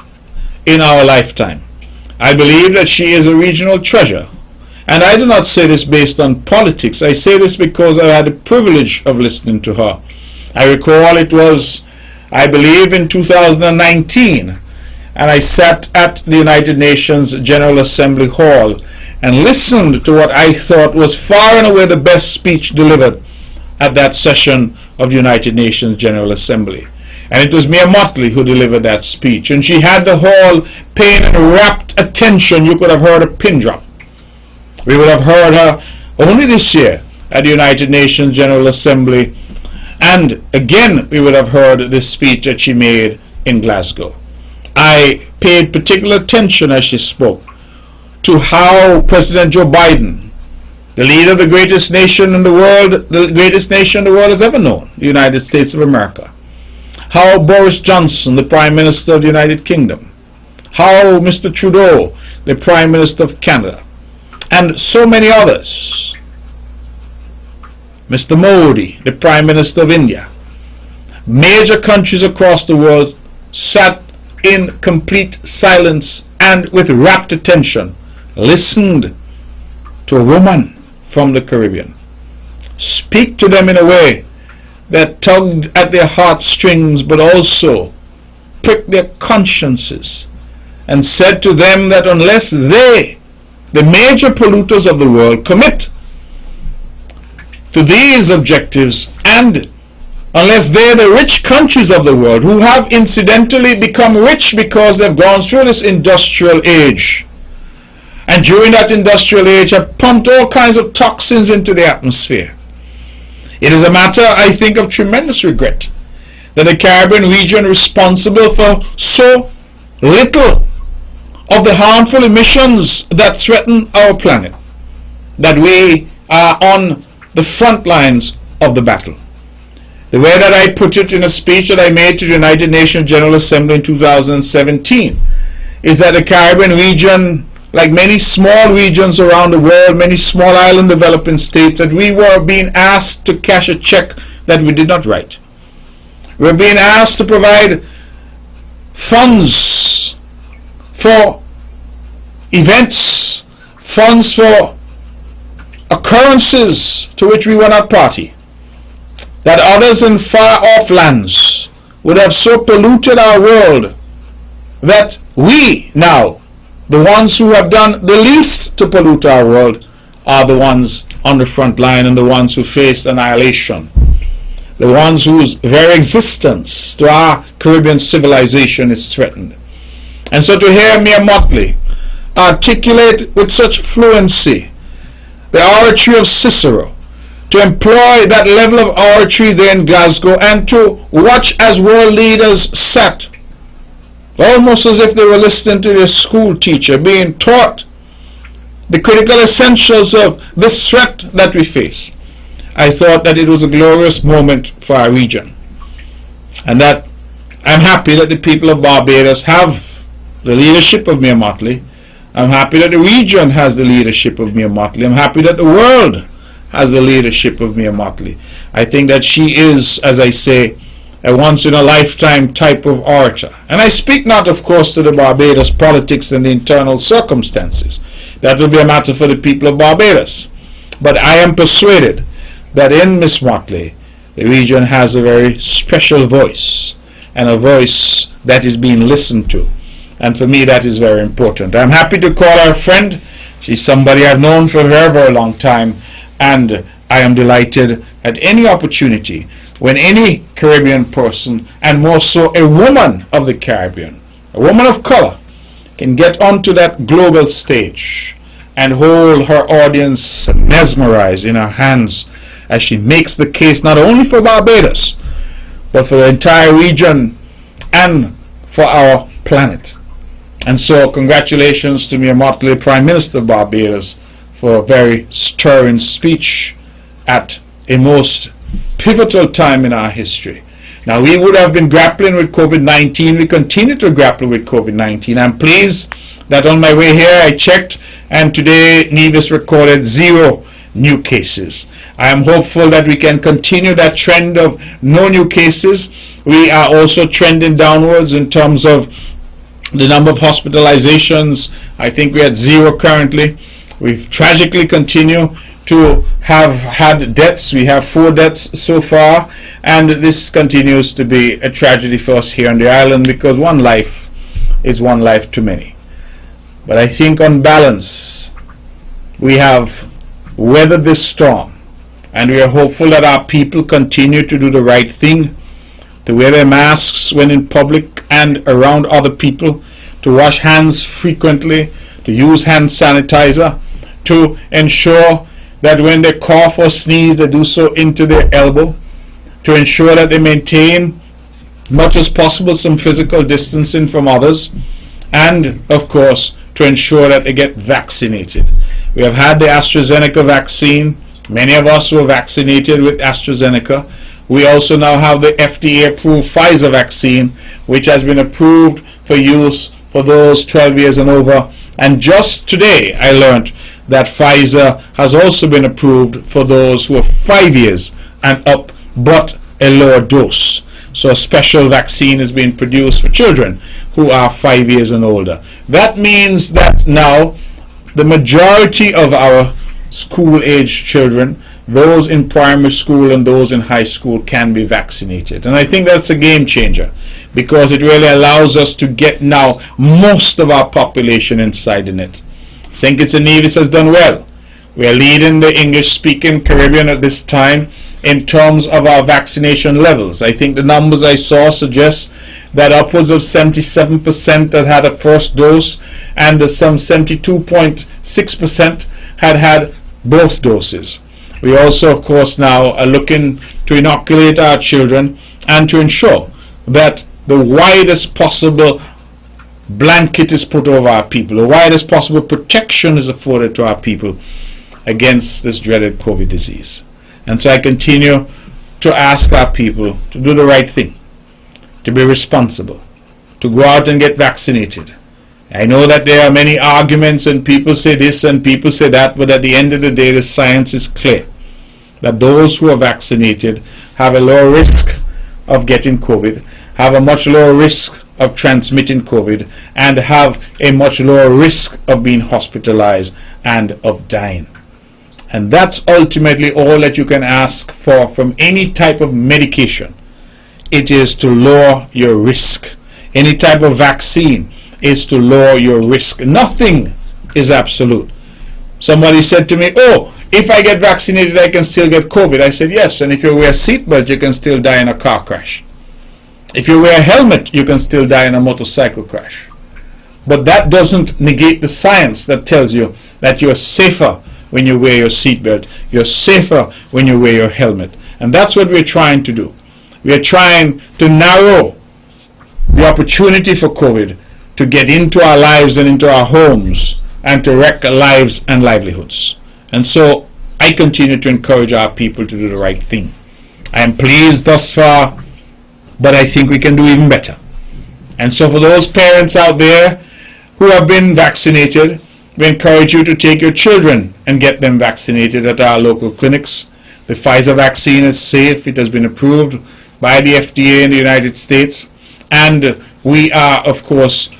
in our lifetime. I believe that she is a regional treasure. And I do not say this based on politics. I say this because I had the privilege of listening to her. I recall it was, I believe, in 2019, and I sat at the United Nations General Assembly Hall and listened to what I thought was far and away the best speech delivered at that session of the United Nations General Assembly. And it was Mia Mottley who delivered that speech, and she had the hall paying rapt attention. You could have heard a pin drop. We would have heard her only this year at the United Nations General Assembly, and again we would have heard this speech that she made in Glasgow. I paid particular attention as she spoke to how President Joe Biden, the leader of the greatest nation in the world, the greatest nation the world has ever known, the United States of America, how Boris Johnson, the Prime Minister of the United Kingdom, how Mr. Trudeau, the Prime Minister of Canada, and so many others, Mr. Modi, the Prime Minister of India, major countries across the world sat in complete silence and with rapt attention listened to a woman from the Caribbean speak to them in a way that tugged at their heartstrings but also pricked their consciences, and said to them that unless they, the major polluters of the world, commit to these objectives, and unless they're the rich countries of the world who have incidentally become rich because they've gone through this industrial age, and during that industrial age have pumped all kinds of toxins into the atmosphere, it is a matter, I think, of tremendous regret that the Caribbean region responsible for so little of the harmful emissions that threaten our planet, that we are on the front lines of the battle. The way that I put it in a speech that I made to the United Nations General Assembly in 2017 is that the Caribbean region, like many small regions around the world, many small island developing states, that we were being asked to cash a check that we did not write. We were being asked to provide funds for events, funds for occurrences to which we were not party, that others in far off lands would have so polluted our world that we now, the ones who have done the least to pollute our world, are the ones on the front line and the ones who face annihilation, the ones whose very existence to our Caribbean civilization is threatened. And so to hear Mia Mottley articulate with such fluency the oratory of Cicero, to employ that level of oratory there in Glasgow, and to watch as world leaders sat almost as if they were listening to their school teacher being taught the critical essentials of this threat that we face, I thought that it was a glorious moment for our region, and that I'm happy that the people of Barbados have the leadership of Mia Mottley. I'm happy that the region has the leadership of Mia Mottley. I'm happy that the world has the leadership of Mia Mottley. I think that she is, as I say, a once-in-a-lifetime type of orator. And I speak not, of course, to the Barbados politics and the internal circumstances. That will be a matter for the people of Barbados. But I am persuaded that in Miss Mottley, the region has a very special voice, and a voice that is being listened to. And for me, that is very important. I'm happy to call her a friend. She's somebody I've known for a very, very long time, and I am delighted at any opportunity when any Caribbean person, and more so a woman of the Caribbean, a woman of color, can get onto that global stage and hold her audience mesmerized in her hands as she makes the case not only for Barbados, but for the entire region and for our planet. And so congratulations to Mia Mottley, Prime Minister of Barbados, for a very stirring speech at a most pivotal time in our history. Now, we would have been grappling with COVID-19. We continue to grapple with COVID-19. I'm pleased that on my way here I checked, and today Nevis recorded 0 new cases. I am hopeful that we can continue that trend of no new cases. We are also trending downwards in terms of the number of hospitalizations. I think we're at 0 currently. We've tragically continued to have had deaths. We have 4 deaths so far, and this continues to be a tragedy for us here on the island, because one life is one life too many. But I think on balance we have weathered this storm, and we are hopeful that our people continue to do the right thing, to wear their masks when in public and around other people, to wash hands frequently, to use hand sanitizer, to ensure that when they cough or sneeze, they do so into their elbow, to ensure that they maintain much as possible some physical distancing from others, and of course to ensure that they get vaccinated. We have had the AstraZeneca vaccine. Many of us were vaccinated with AstraZeneca. We also now have the FDA approved Pfizer vaccine, which has been approved for use for those 12 years and over. And just today I learned that Pfizer has also been approved for those who are 5 years and up, but a lower dose. So a special vaccine is being produced for children who are 5 years and older. That means that now the majority of our school-age children, those in primary school and those in high school, can be vaccinated. And I think that's a game changer, because it really allows us to get now most of our population inside in it. St. Kitts and Nevis has done well. We are leading the English-speaking Caribbean at this time in terms of our vaccination levels. I think the numbers I saw suggest that upwards of 77% that had a first dose, and some 72.6% had both doses. We also, of course, now are looking to inoculate our children and to ensure that the widest possible blanket is put over our people, the widest possible protection is afforded to our people against this dreaded COVID disease. And so I continue to ask our people to do the right thing, to be responsible, to go out and get vaccinated. I know that there are many arguments and people say this and people say that, but at the end of the day the science is clear that those who are vaccinated have a lower risk of getting COVID, have a much lower risk of transmitting COVID, and have a much lower risk of being hospitalized and of dying. And that's ultimately all that you can ask for from any type of medication. It is to lower your risk. Any type of vaccine is to lower your risk. Nothing is absolute. Somebody said to me, oh, if I get vaccinated I can still get COVID. I said yes, and if you wear a seatbelt you can still die in a car crash. If you wear a helmet you can still die in a motorcycle crash. But that doesn't negate the science that tells you that you're safer when you wear your seatbelt, you're safer when you wear your helmet. And that's what we're trying to do. We are trying to narrow the opportunity for COVID to get into our lives and into our homes and to wreck lives and livelihoods. And so I continue to encourage our people to do the right thing. I am pleased thus far, but I think we can do even better. And so for those parents out there who have been vaccinated, we encourage you to take your children and get them vaccinated at our local clinics. The Pfizer vaccine is safe. It has been approved by the FDA in the United States. And we are, of course,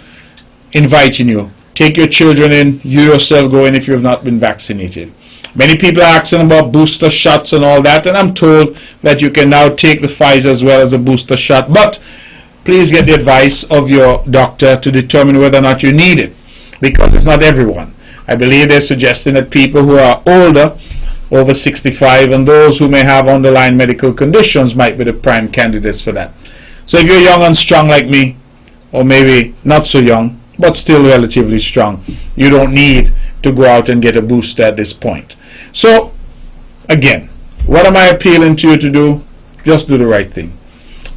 inviting you. Take your children in. You yourself go in if you have not been vaccinated. Many people are asking about booster shots and all that, and I'm told that you can now take the Pfizer as well as a booster shot. But please get the advice of your doctor to determine whether or not you need it, because it's not everyone. I believe they're suggesting that people who are older, over 65, and those who may have underlying medical conditions might be the prime candidates for that. So if you're young and strong like me, or maybe not so young, but still relatively strong, you don't need to go out and get a booster at this point. So, again, what am I appealing to you to do? Just do the right thing.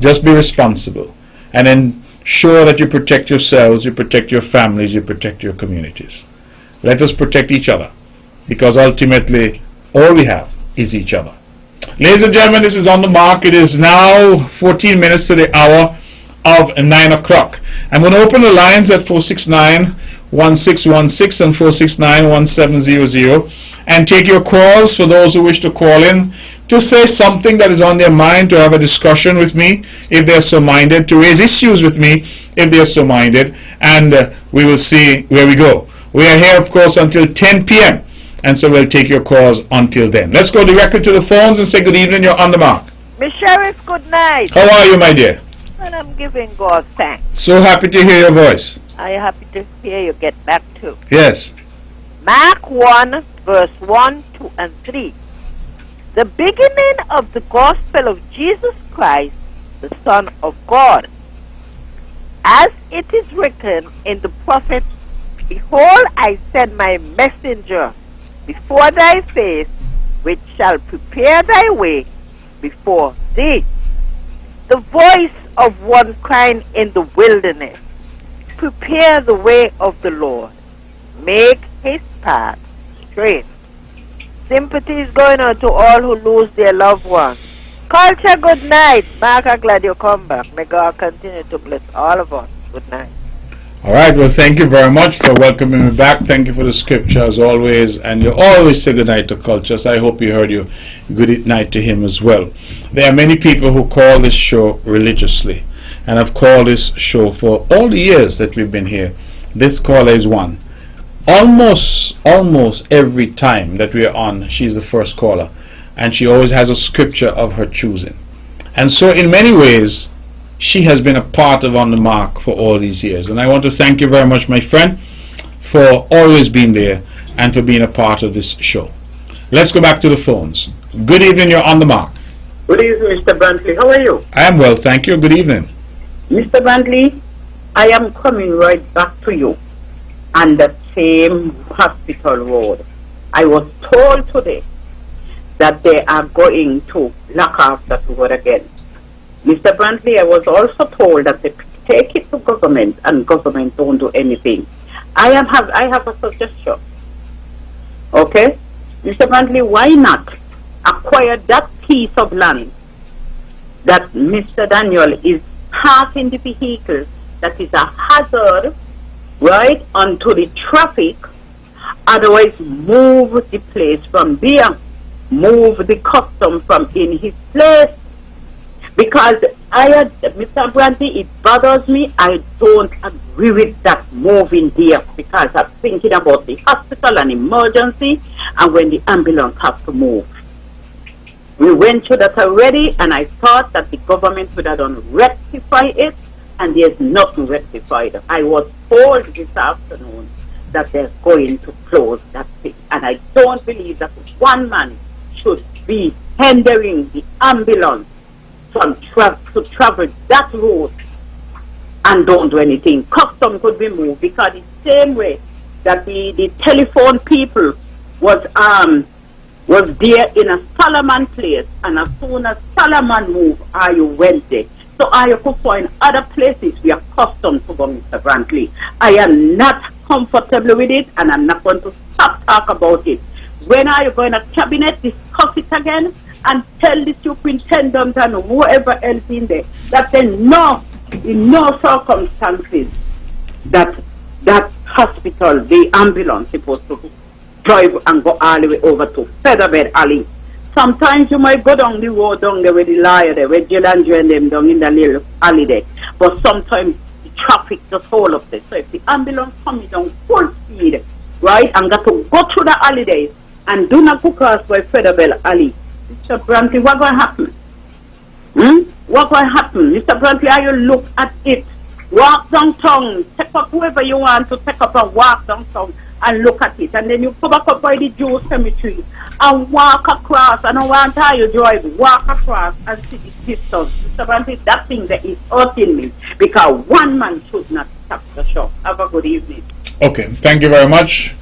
Just be responsible. And ensure that you protect yourselves, you protect your families, you protect your communities. Let us protect each other, because ultimately all we have is each other. Ladies and gentlemen, this is On the Mark. It is now 14 minutes to the hour of 9 o'clock. I'm going to open the lines at 469-1616 and 469-1700 and take your calls for those who wish to call in to say something that is on their mind, to have a discussion with me if they're so minded, to raise issues with me if they're so minded, and we will see where we go. We are here, of course, until 10 p.m. and so we'll take your calls until then. Let's go directly to the phones and say good evening. You're on the mark. Miss Sheriff, good night. How are you, my dear? And I'm giving God thanks. So happy to hear your voice. I'm happy to hear you get back too. Yes. Mark 1, verse 1, 2, and 3. The beginning of the gospel of Jesus Christ, the Son of God. As it is written in the prophet, Behold, I send my messenger before thy face, which shall prepare thy way before thee. The voice of one crying in the wilderness, Prepare the way of the Lord, make his path straight. Sympathy is going out to all who lose their loved ones. Culture, good night. Mark, I'm glad you come back. May God continue to bless all of us. Good night. All right. Well, thank you very much for welcoming me back. Thank you for the scripture as always. And you always say good night to Culture. So I hope you heard you good night to him as well. There are many people who call this show religiously, and I've called this show for all the years that we've been here. This caller is one. Almost every time that we are on, she's the first caller, and she always has a scripture of her choosing. And so in many ways, she has been a part of On the Mark for all these years. And I want to thank you very much, my friend, for always being there and for being a part of this show. Let's go back to the phones. Good evening, you're On the Mark. Good evening, Mr. Brantley. How are you? I am well, thank you. Good evening. Mr. Brantley, I am coming right back to you on the same hospital road. I was told today that they are going to lock off that road again. Mr. Brantley, I was also told that they take it to government and government don't do anything. I have a suggestion. Okay? Mr. Brantley, why not acquire that piece of land that Mr. Daniel is parking the vehicle that is a hazard right onto the traffic, otherwise move the place from there, move the custom from in his place. Because Mr. Brantley, it bothers me. I don't agree with that moving there, because I'm thinking about the hospital and emergency and when the ambulance has to move. We went through that already, and I thought that the government would have done rectify it, and there's nothing rectified. I was told this afternoon that they're going to close that thing, and I don't believe that one man should be hindering the ambulance from to travel that road and don't do anything. Custom could be moved, because the same way that the telephone people was there in a Solomon place, and as soon as Solomon moved, you went there. So you could find other places where custom to go, Mr. Brantley. I am not comfortable with it, and I'm not going to stop talk about it. When are you going to cabinet discuss it again and tell the superintendent and whoever else in there that they know in no circumstances that hospital, the ambulance, supposed to drive and go all the way over to Featherbed Alley. Sometimes you might go down the road down there with the lawyer there, where Jill and Joe and them down in the little alley there. But sometimes the traffic just hold up there. So if the ambulance coming down full speed, right, and got to go through the alley there and do not go across by Featherbed Alley, Mr. Brantley, what going to happen? What going to happen? Mr. Brantley, are you look at it? Walk downtown, take up whoever you want to take up and walk downtown and look at it. And then you come back up by the Jew cemetery and walk across. And I want how you drive, walk across and see the distance. Mr. Brantley, that thing that is hurting me because one man should not stop the show. Have a good evening. Okay, thank you very much.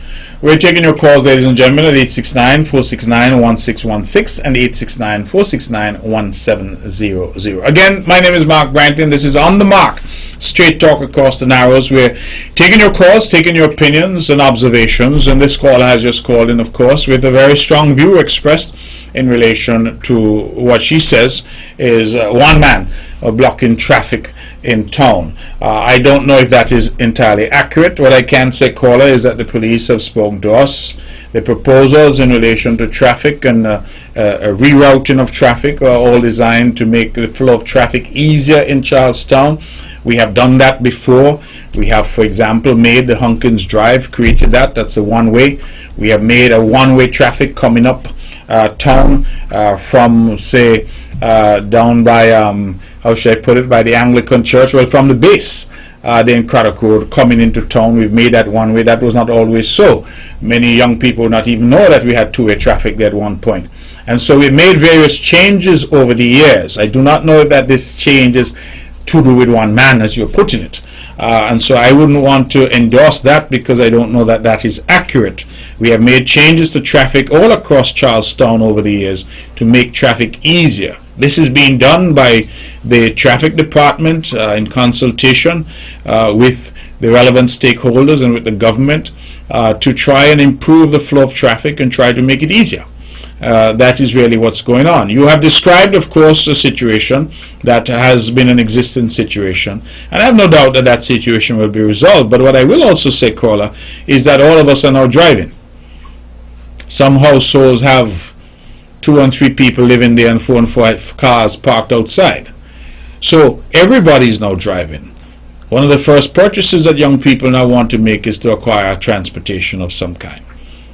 We're taking your calls, ladies and gentlemen, at 869-469-1616 and 869-469-1700. Again, my name is Mark Brantley, and this is On the Mark, straight talk across the Narrows. We're taking your calls, taking your opinions and observations, and this caller has just called in, of course, with a very strong view expressed in relation to what she says is one man blocking traffic in town. I don't know if that is entirely accurate. What I can say, caller, is that the police have spoken to us. The proposals in relation to traffic and rerouting of traffic are all designed to make the flow of traffic easier in Charlestown. We have done that before. We have, for example, made the Hunkins Drive, created that. That's a one-way. We have made a one-way traffic coming up town from, say, down by how should I put it, by the Anglican Church, well, from the base, in Craddock Road, coming into town. We've made that one way. That was not always so. Many young people would not even know that we had two-way traffic there at one point. And so we've made various changes over the years. I do not know if that this change is to do with one man, as you're putting it. And so I wouldn't want to endorse that because I don't know that that is accurate. We have made changes to traffic all across Charlestown over the years to make traffic easier. This is being done by the traffic department in consultation with the relevant stakeholders and with the government to try and improve the flow of traffic and try to make it easier. That is really what's going on. You have described, of course, a situation that has been an existing situation, and I have no doubt that that situation will be resolved. But what I will also say, caller, is that all of us are now driving. Some households have 2 and 3 people living there and 4 and 5 cars parked outside. So everybody is now driving. One of the first purchases that young people now want to make is to acquire transportation of some kind.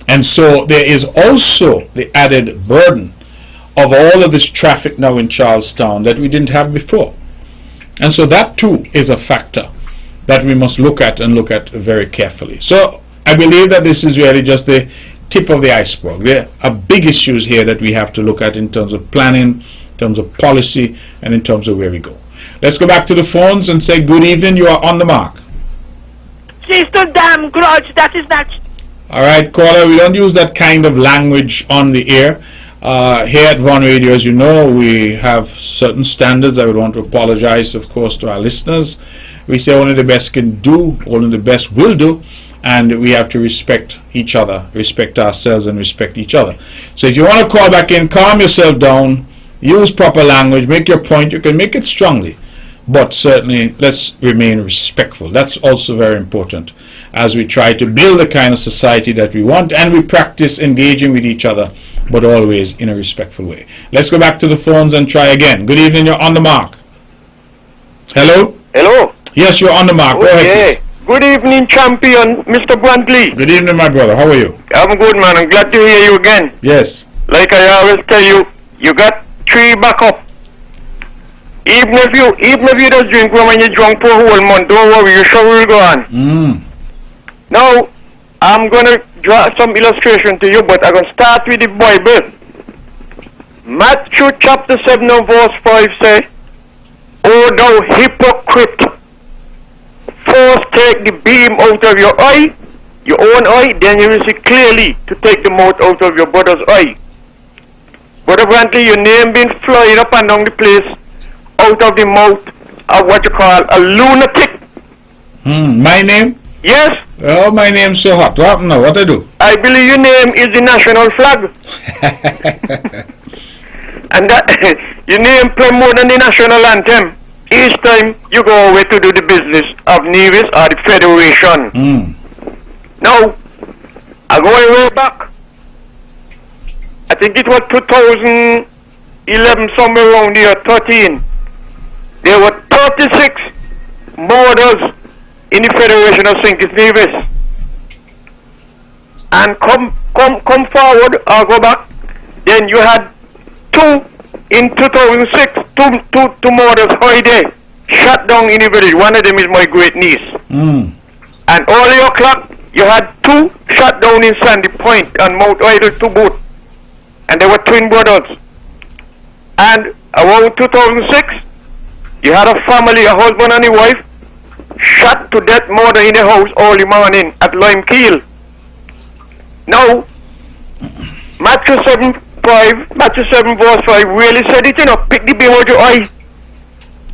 And so there is also the added burden of all of this traffic now in Charlestown that we didn't have before. And so that too is a factor that we must look at and look at very carefully. So I believe that this is really just the tip of the iceberg. There are big issues here that we have to look at in terms of planning, in terms of policy, and in terms of where we go. Let's go back to the phones and say good evening. You are on the mark. She's too damn grudge. That is not. All right, caller, we don't use that kind of language on the air. Here at Von Radio, as you know, we have certain standards. I would want to apologize, of course, to our listeners. We say only the best can do, only the best will do, and we have to respect each other, respect ourselves, and respect each other. So if you want to call back in, calm yourself down, use proper language, make your point. You can make it strongly, but certainly let's remain respectful. That's also very important as we try to build the kind of society that we want, and we practice engaging with each other, but always in a respectful way. Let's go back to the phones and try again. Good evening, you're on the mark. Hello? Hello? Yes, you're on the mark. Go ahead, please. Good evening, champion, Mr. Brantley. Good evening, my brother. How are you? I'm good, man. I'm glad to hear you again. Yes. Like I always tell you, you got 3 backup. Even if you just drink rum and you drunk for a whole month, don't worry, your show will go on. Now, I'm going to draw some illustration to you, but I'm going to start with the Bible. Matthew chapter 7 and verse 5 say, O thou hypocrite, first take the beam out of your eye, your own eye, then you will see clearly to take the mote out of your brother's eye. Brother Brantley, your name been flying up and down the place out of the mouth of what you call a lunatic. My name? Yes. Oh, my name's so hot. What happened now? What I do? I believe your name is the national flag. And that your name play more than the national anthem. Each time you go away to do the business of Nevis or the Federation. Now, I go way back. I think it was 2011, somewhere around there, 13. There were 36 murders in the Federation of St. Kitts Nevis. And come forward or go back, then you had two in 2006, two murders holiday shut down in the village. One of them is my great niece. And early o'clock, you had two shut down in Sandy Point and Mount Idle to boot. And they were twin brothers. And around 2006, you had a family, a husband and a wife, shot to death murder in the house early morning at Lime Keel. Now, Matthew 7 verse 5 really said it, pick the beam with your eye.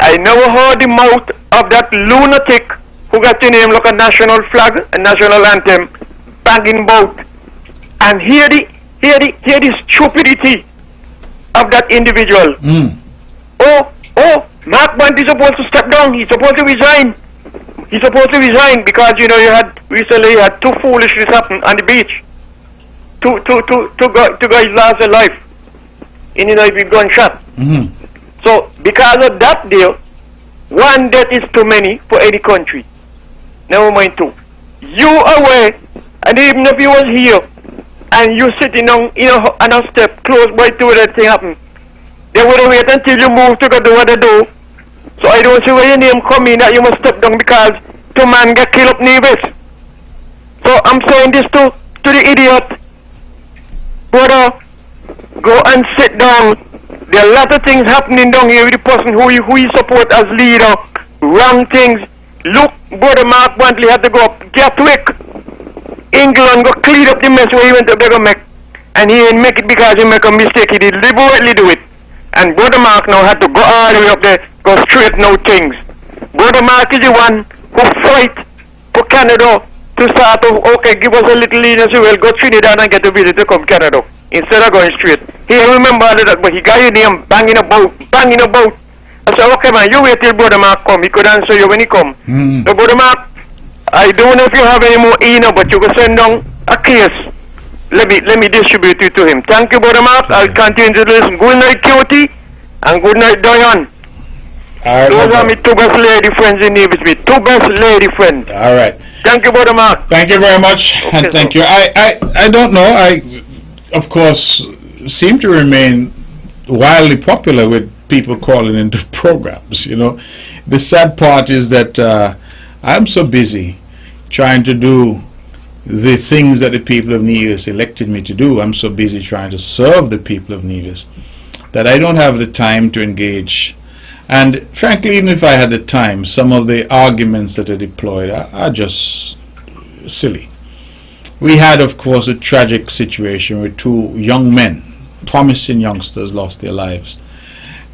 I never heard the mouth of that lunatic who got the name like a national flag, a national anthem, banging about. And hear the stupidity of that individual. Oh, Mark Brantley is supposed to step down. He's supposed to resign. Because you had recently two foolishness happen on the beach. Two guys lost their life in a gunshot. So because of that deal, one death is too many for any country. Never mind two. You away, and even if you was here and you sitting on on a step close by to where that thing happened, they would have wait until you move to go do what they do. So I don't see where your name come in that you must step down because two man get killed up Nevis. So I'm saying this to the idiot. Brother, go and sit down. There are a lot of things happening down here with the person who you support as leader. Wrong things. Look, Brother Mark Brantley had to go up Gatwick, England, go clean up the mess where he went up there to make. And he didn't make it because he make a mistake. He did deliberately do it. And Brother Mark now had to go all the way up there, go straighten out things. Brother Mark is the one who fight for Canada to start off, okay, give us a little leniency, we'll go Trinidad and get a visa to come Canada. Instead of going straight. He remember that, but he got your name banging about. I said, okay man, you wait till Brother Mark come. He could answer you when he come. So Brother Mark, I don't know if you have any more but you can send down a case. Let me distribute it to him. Thank you, Brother Mark. I'll continue to listen. Good night, Cutie, and good night, Diane. Those are my two best lady friends in Nevis. Me two best lady friends. All right. Thank you, Brother Mark. Thank you very much, Okay, and thank you. I don't know. I, of course, seem to remain wildly popular with people calling into programs. The sad part is that I'm so busy trying to do the things that the people of Nevis elected me to do. I'm so busy trying to serve the people of Nevis that I don't have the time to engage. And frankly, even if I had the time, some of the arguments that are deployed are just silly. We had, of course, a tragic situation where two young men, promising youngsters, lost their lives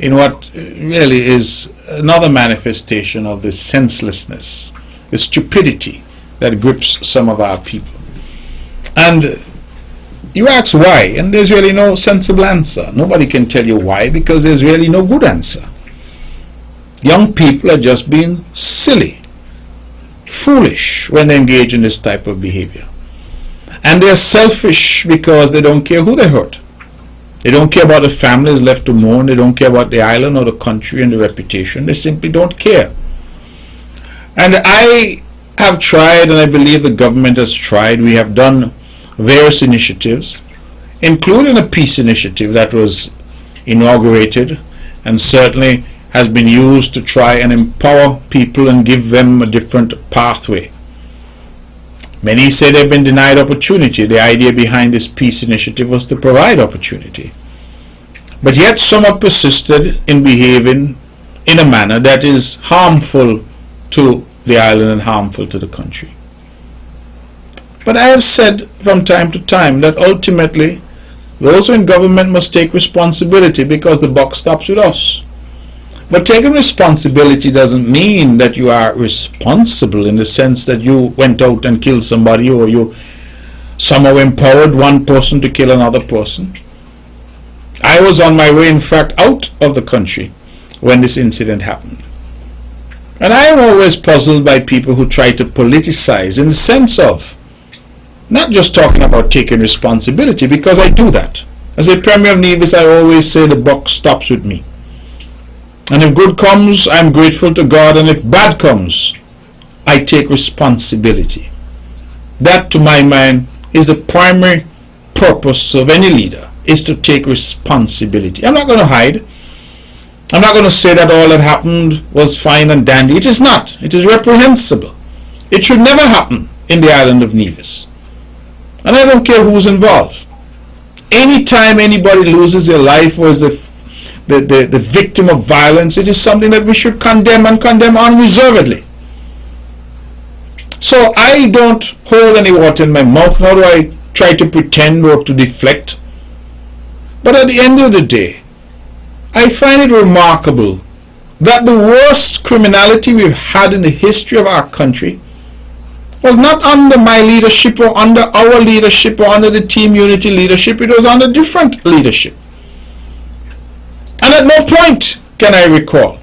in what really is another manifestation of the senselessness, the stupidity that grips some of our people. And you ask why, and there's really no sensible answer. Nobody can tell you why, because there's really no good answer. Young people are just being silly, foolish when they engage in this type of behavior. And they're selfish because they don't care who they hurt. They don't care about the families left to mourn. They don't care about the island or the country and the reputation. They simply don't care. And I have tried, and I believe the government has tried. We have done various initiatives, including a peace initiative that was inaugurated and certainly has been used to try and empower people and give them a different pathway. Many say they've been denied opportunity. The idea behind this peace initiative was to provide opportunity. But yet some have persisted in behaving in a manner that is harmful to the island and harmful to the country. But I have said from time to time that ultimately those in government must take responsibility because the buck stops with us. But taking responsibility doesn't mean that you are responsible in the sense that you went out and killed somebody, or you somehow empowered one person to kill another person. I was on my way, in fact, out of the country when this incident happened. And I am always puzzled by people who try to politicize in the sense of not just talking about taking responsibility, because I do that. As a Premier of Nevis, I always say the buck stops with me. And if good comes, I'm grateful to God, and if bad comes, I take responsibility. That, to my mind, is the primary purpose of any leader, is to take responsibility. I'm not going to hide. I'm not going to say that all that happened was fine and dandy. It is not. It is reprehensible. It should never happen in the island of Nevis. And I don't care who's involved. Anytime anybody loses their life or is the victim of violence, it is something that we should condemn, and condemn unreservedly. So I don't hold any water in my mouth, nor do I try to pretend or to deflect. But at the end of the day, I find it remarkable that the worst criminality we've had in the history of our country was not under my leadership or under our leadership or under the Team Unity leadership. It was under different leadership. And at no point can I recall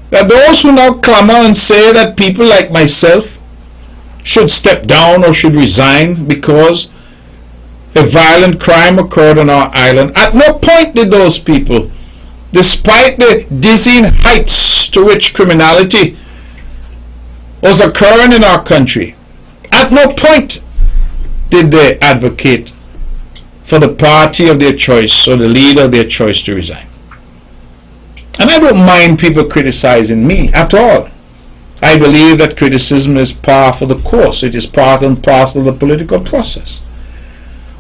that those who now clamor and say that people like myself should step down or should resign because a violent crime occurred on our island. At no point did those people, despite the dizzying heights to which criminality was occurring in our country, at no point did they advocate for the party of their choice or the leader of their choice to resign. And I don't mind people criticizing me at all. I believe that criticism is par for the course. It is part and parcel of the political process.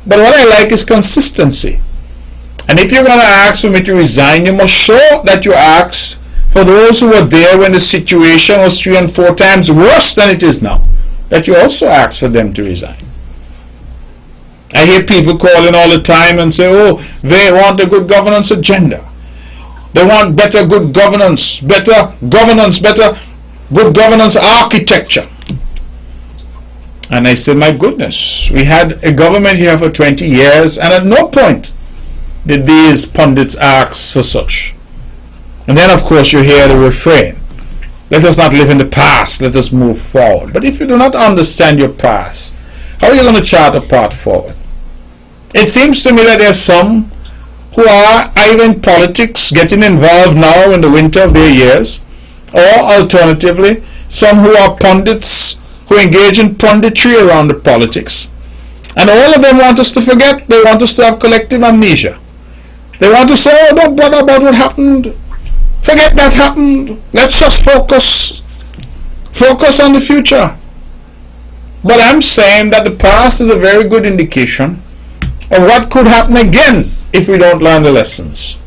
But what I like is consistency. And if you're going to ask for me to resign, you must show that you asked for those who were there when the situation was 3 and 4 times worse than it is now, that you also asked for them to resign. I hear people calling all the time and say, oh, they want a good governance agenda. They want better good governance, better good governance architecture. And I said, my goodness, we had a government here for 20 years, and at no point did these pundits ask for such. And then, of course, you hear the refrain, let us not live in the past, let us move forward. But if you do not understand your past, how are you going to chart a path forward? It seems to me that there are some who are either in politics, getting involved now in the winter of their years, or alternatively, some who are pundits who engage in punditry around the politics. And all of them want us to forget. They want us to have collective amnesia. They want to say, oh, don't bother about what happened. Forget that happened. Let's just focus on the future. But I'm saying that the past is a very good indication of what could happen again if we don't learn the lessons.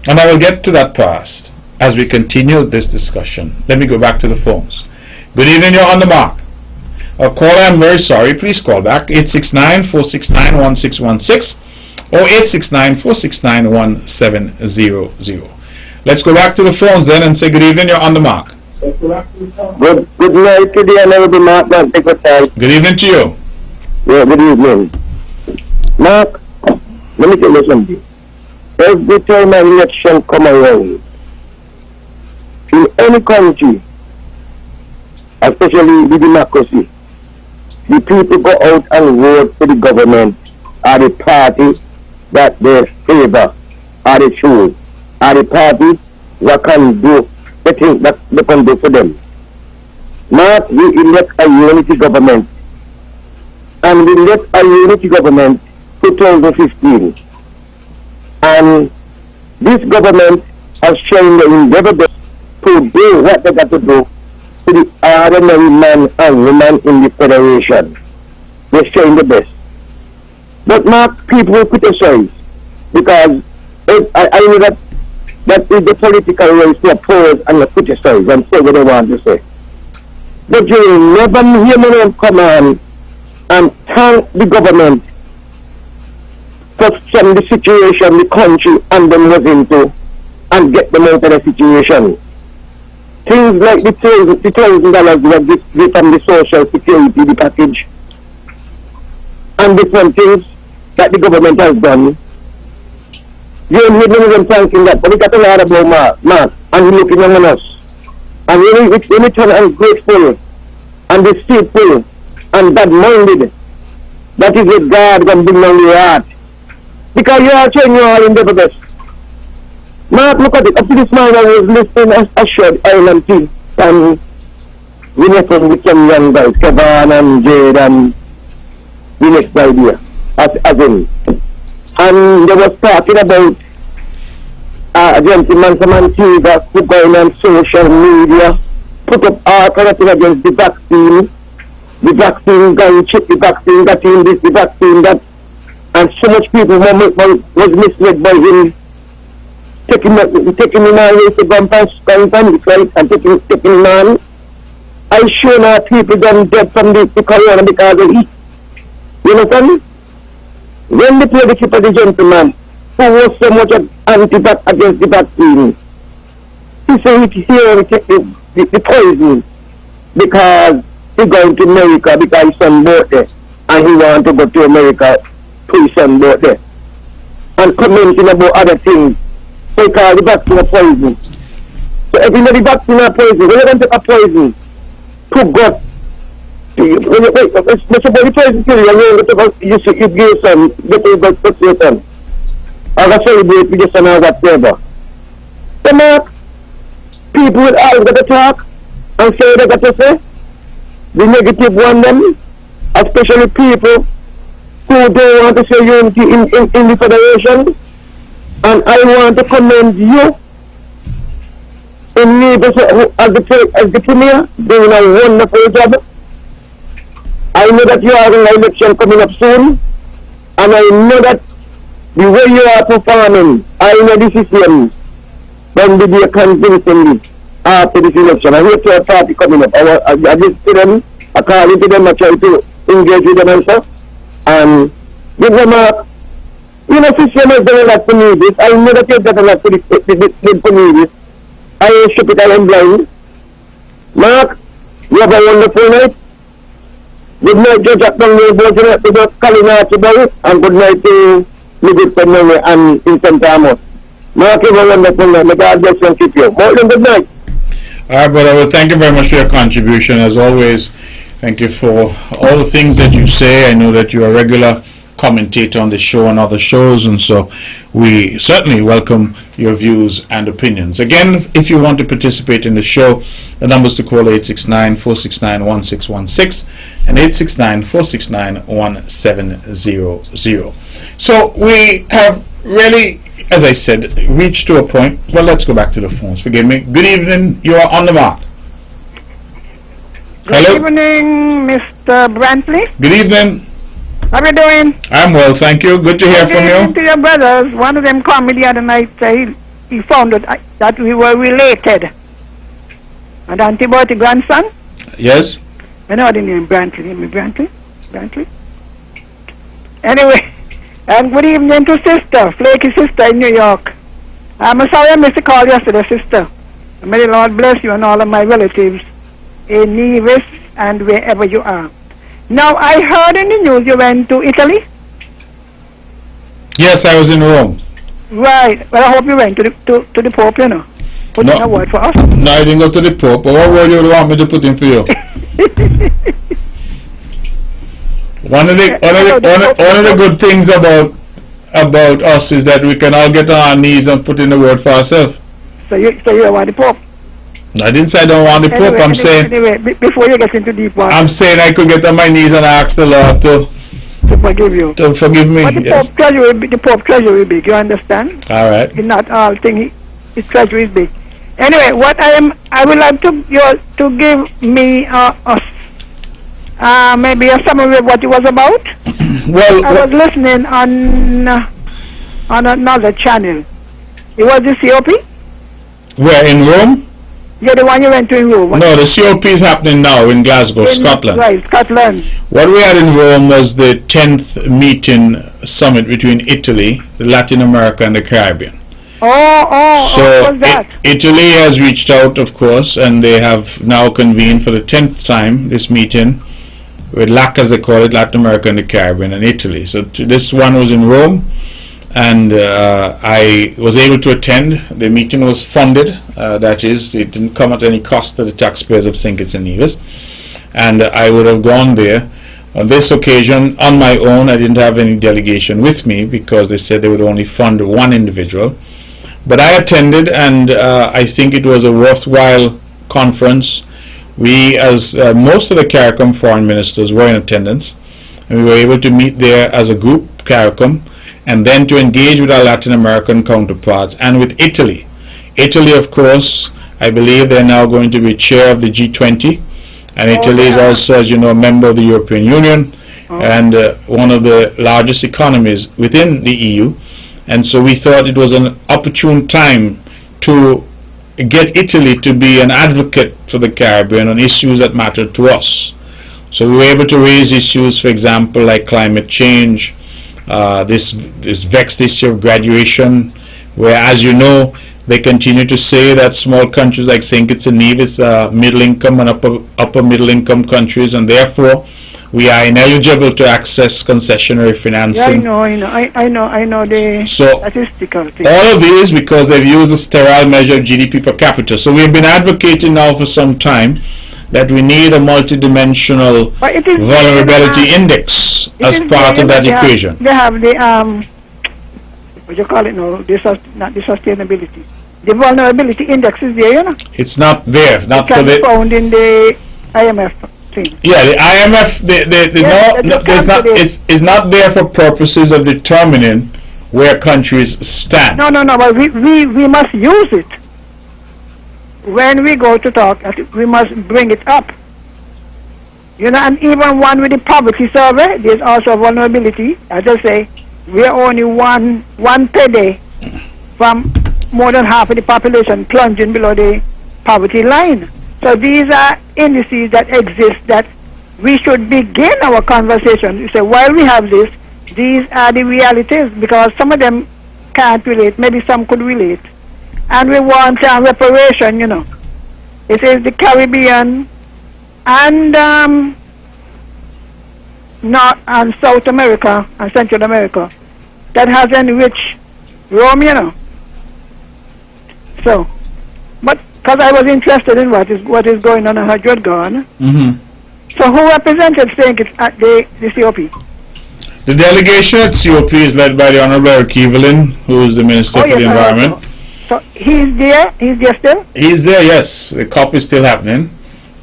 And I will get to that past as we continue this discussion. Let me go back to the phones. Good evening, you're on the mark. Caller, I'm very sorry. Please call back 869-469-1616 or 869-469-1700. Let's go back to the phones then and say good evening, you're on the mark. Good night to the honorable Mark. Good evening to you. Yeah, good evening. Mark, let me tell you something. Every time an election come around, in any country, especially the democracy, the people go out and vote for the government or the party that they favor or they choose, or the party that can do the thing that they can do for them. Now we elect a unity government, and we elect a unity government 2015, and this government has shown the endeavor to do what they got to do to the ordinary man and woman in the federation. They're showing the best. But not people will criticize, because I know that is the political race to oppose and to criticize and say what they want to say. But you never hear me come on and thank the government for some of the situation the country and them was into and get them out of the situation. Things like the $1,000 we have this from the social security, the package, and different things that the government has done. You don't hear them thanking that, but we got a lot about Mark, and he looking on us. And when we turn ungrateful and deceitful and bad-minded, that is what God can bring down your heart. Because you are trying your all in the best. Mark, look at it. Up to this morning, I was listening as Assured Island Tea, and we met with some young guys, Kevin and Jade and the next idea, as in. And they was talking about a gentleman from Antigua who going on social media, put up all kind of thing against the vaccine guy, check the vaccine, got in this, the vaccine, that, and so much people was misled by him, taking him on with the bumpers, and taking him on. I sure now people done dead from the corona because of it. You understand? When they play the keeper, the gentleman who was so much anti-vax against the vaccine, he said he only take the poison because he going to America because his son bought there, and he want to go to America to his son bought there. And commenting about other things, they call the vaccine a poison. So if you know the vaccine a poison, when you don't take a poison to God, when you the poison kill you give some, get a God to your son. Or I celebrate with your son or whatever. So Mark, people will always got to talk and say what they got to say. The negative one them, especially people who don't want to say unity in the federation. And I want to commend you in me as the premier, doing a wonderful job. I know that you have an election coming up soon, and I know that the way you are performing, I know this is going to be convincingly after this election. I hate your party coming up. I just to them, I call into them, I try to engage with them and stuff, and give them a, you know, system has done a lot for me this. I know that you've done a lot for me this. I worship it, I am blind. Mark, you have a wonderful night. Good night, Judge Akdong, to the Kalina today, and good night to the good family and in St. Thomas. Mark, you have a wonderful night. May God bless you and keep you. More than good night. All right, brother. Well, thank you very much for your contribution. As always, thank you for all the things that you say. I know that you're a regular commentator on the show and other shows, and so we certainly welcome your views and opinions. Again, if you want to participate in the show, the numbers to call 869-469-1616 and 869-469-1700. So we have really, as I said, reached to a point. Well, let's go back to the phones. Forgive me. Good evening. You are on the mark. Hello. Good evening, Mr. Brantley. Good evening. How are you doing? I'm well, thank you. Good to hear from you. To your brothers, one of them called me the other night. He found out that we were related. And antibiotic grandson. Yes. I know the name Brantley. Brantley. Anyway, and good evening to sister, flaky sister in New York. I'm sorry I missed the call yesterday, sister. May the Lord bless you and all of my relatives in Nevis and wherever you are. Now, I heard in the news you went to Italy. Yes, I was in Rome. Right. Well, I hope you went to the Pope, you know. Put in a word for us. No, I didn't go to the Pope. But what word you would want me to put in for you? One of the good things about us is that we can all get on our knees and put in the word for ourselves. So you don't want the Pope? I didn't say I don't want the Pope. I'm saying before you get into deep water. I'm saying I could get on my knees and ask the Lord to forgive you. To forgive me. But the yes. Pope treasure is big. You understand? All right. It's not all thing. His treasure is big. Anyway, what I would like to give me maybe a summary of what it was about. Well, I was listening on another channel. It was the COP. Where, in Rome? Yeah, the one you went to in Rome. No, the COP is happening now in Glasgow, Scotland. Right, Scotland. What we had in Rome was the 10th meeting summit between Italy, Latin America, and the Caribbean. So what was that? Italy has reached out, of course, and they have now convened for the 10th time this meeting with LAC, as they call it, Latin America and the Caribbean, and Italy. So this one was in Rome, and I was able to attend. The meeting was funded, that is, it didn't come at any cost to the taxpayers of St. Kitts and Nevis, and I would have gone there. On this occasion, on my own, I didn't have any delegation with me because they said they would only fund one individual. But I attended, and I think it was a worthwhile conference. We, as most of the CARICOM foreign ministers, were in attendance, and we were able to meet there as a group, CARICOM, and then to engage with our Latin American counterparts and with Italy. Italy, of course, I believe they're now going to be chair of the G20, and Italy is also, as you know, a member of the European Union and one of the largest economies within the EU. And so we thought it was an opportune time to get Italy to be an advocate for the Caribbean on issues that matter to us. So we were able to raise issues, for example, like climate change, this vexed issue of graduation, where, as you know, they continue to say that small countries like St. Kitts and Nevis are middle income and upper middle income countries, and therefore we are ineligible to access concessionary financing. Yeah, I know the statistical thing. All of these because they've used a sterile measure of GDP per capita. So we've been advocating now for some time that we need a multidimensional vulnerability index as part of that equation. They have the what do you call it now? Not the sustainability. The vulnerability index is there, you know. It's not there. Not it can be found in the IMF thing. Yeah, the IMF is not there for purposes of determining where countries stand. No, but we must use it. When we go to talk, we must bring it up. You know, and even one with the poverty survey, there's also vulnerability. As I say, we are only one per day from more than half of the population plunging below the poverty line. So these are indices that exist that we should begin our conversation. You say, while we have this, these are the realities, because some of them can't relate, maybe some could relate. And we want reparation, you know. It is the Caribbean and North and South America and Central America that has enriched Rome, you know. So, but because I was interested in what is going on in Hadjod Gone. So who represented St. Kitts at the COP? The delegation at COP is led by the Honorable Eric Evelyn, who is the Minister for the Environment. So he's there still? He's there, yes. The COP is still happening,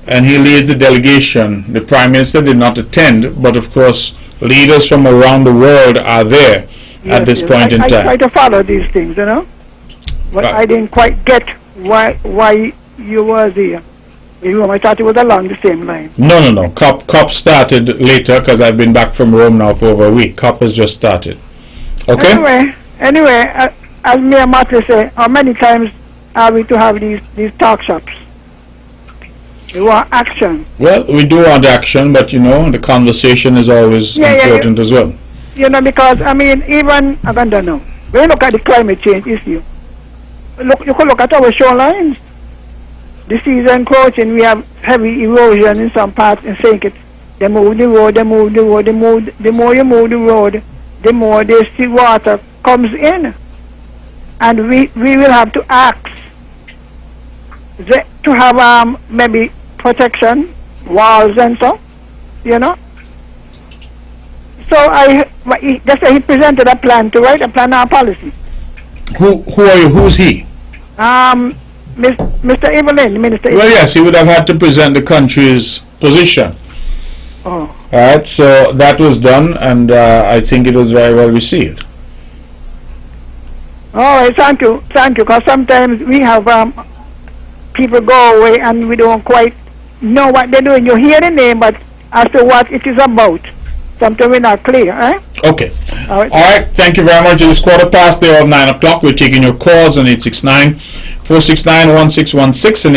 and he leads the delegation. The Prime Minister did not attend, but of course leaders from around the world are there at this point in time. I try to follow these things, you know, but I didn't quite get why you were there. I thought it was along the same line. No. COP started later because I've been back from Rome now for over a week. COP has just started. Okay? Anyway, as Mayor Martley said, how many times are we to have these talk shops? We want action. Well, we do want action, but you know, the conversation is always important as well. You know, because I mean, even I don't know. When you look at the climate change issue, you could look at our shorelines. The seas encroaching, we have heavy erosion in some parts in St. Kitts. They move the road. The more you move the road, the more the sea water comes in. And we will have to ask to have maybe protection, walls and so, you know. So he presented a plan to write a plan or policy. Who are you? Who's he? Mr. Evelyn, Minister Evelyn. Well, yes, he would have had to present the country's position. Oh. All right, so that was done, and I think it was very well received. All right, thank you, because sometimes we have people go away and we don't quite know what they're doing. You hear the name, but as to what it is about, sometimes we're not clear, eh? Okay. All right, thank you very much. It is 9:15 o'clock. We're taking your calls on 869-469-1616 and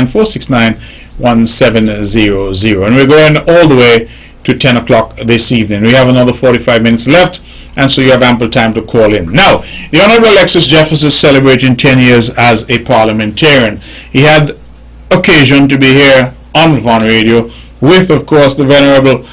869-469-1700. And we're going all the way to 10 o'clock this evening. We have another 45 minutes left and so you have ample time to call in. Now, the Honorable Alexis Jeffers is celebrating 10 years as a parliamentarian. He had occasion to be here on Von Radio with, of course, the Venerable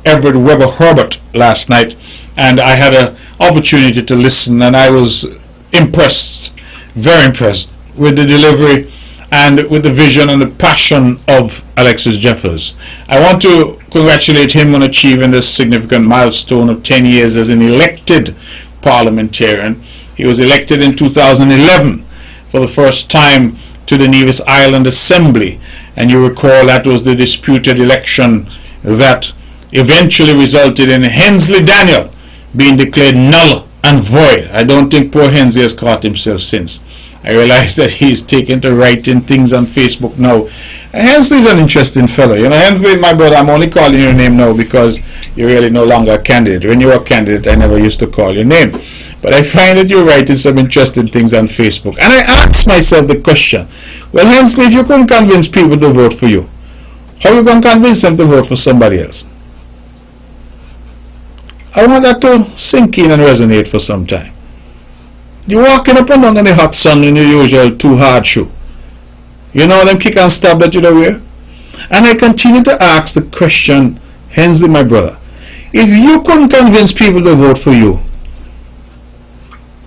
Everett Weber Herbert last night, and I had an opportunity to listen, and I was impressed, very impressed with the delivery and with the vision and the passion of Alexis Jeffers. I want to congratulate him on achieving this significant milestone of 10 years as an elected parliamentarian. He was elected in 2011 for the first time to the Nevis Island Assembly, and you recall that was the disputed election that eventually resulted in Hensley Daniel being declared null and void. I don't think poor Hensley has caught himself since. I realize that he's taken to writing things on Facebook now. Hensley's an interesting fellow. You know, Hensley, my brother, I'm only calling your name now because you're really no longer a candidate. When you were a candidate, I never used to call your name. But I find that you're writing some interesting things on Facebook. And I ask myself the question, well, Hensley, if you couldn't convince people to vote for you, how are you going to convince them to vote for somebody else? I want that to sink in and resonate for some time. You're walking up and down in the hot sun in your usual too hard shoe. You know them kick and stab that you don't wear? And I continue to ask the question, Hensley, my brother, if you couldn't convince people to vote for you,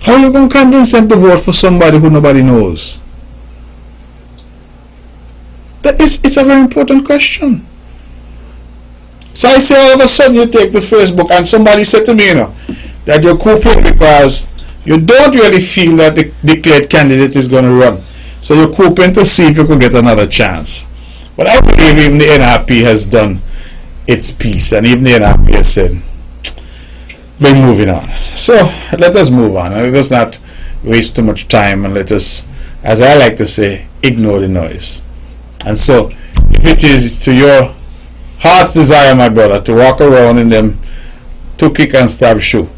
how are you going to convince them to vote for somebody who nobody knows? It's a very important question. So I say all of a sudden you take the Facebook and somebody said to me, you know, that you're cooping because you don't really feel that the declared candidate is going to run. So you're hoping to see if you could get another chance. But I believe even the NRP has done its piece, and even the NRP has said, we're moving on. So let us move on. Let us not waste too much time, and let us, as I like to say, ignore the noise. And so, if it is to your heart's desire, my brother, to walk around in them two kick and stab shoe,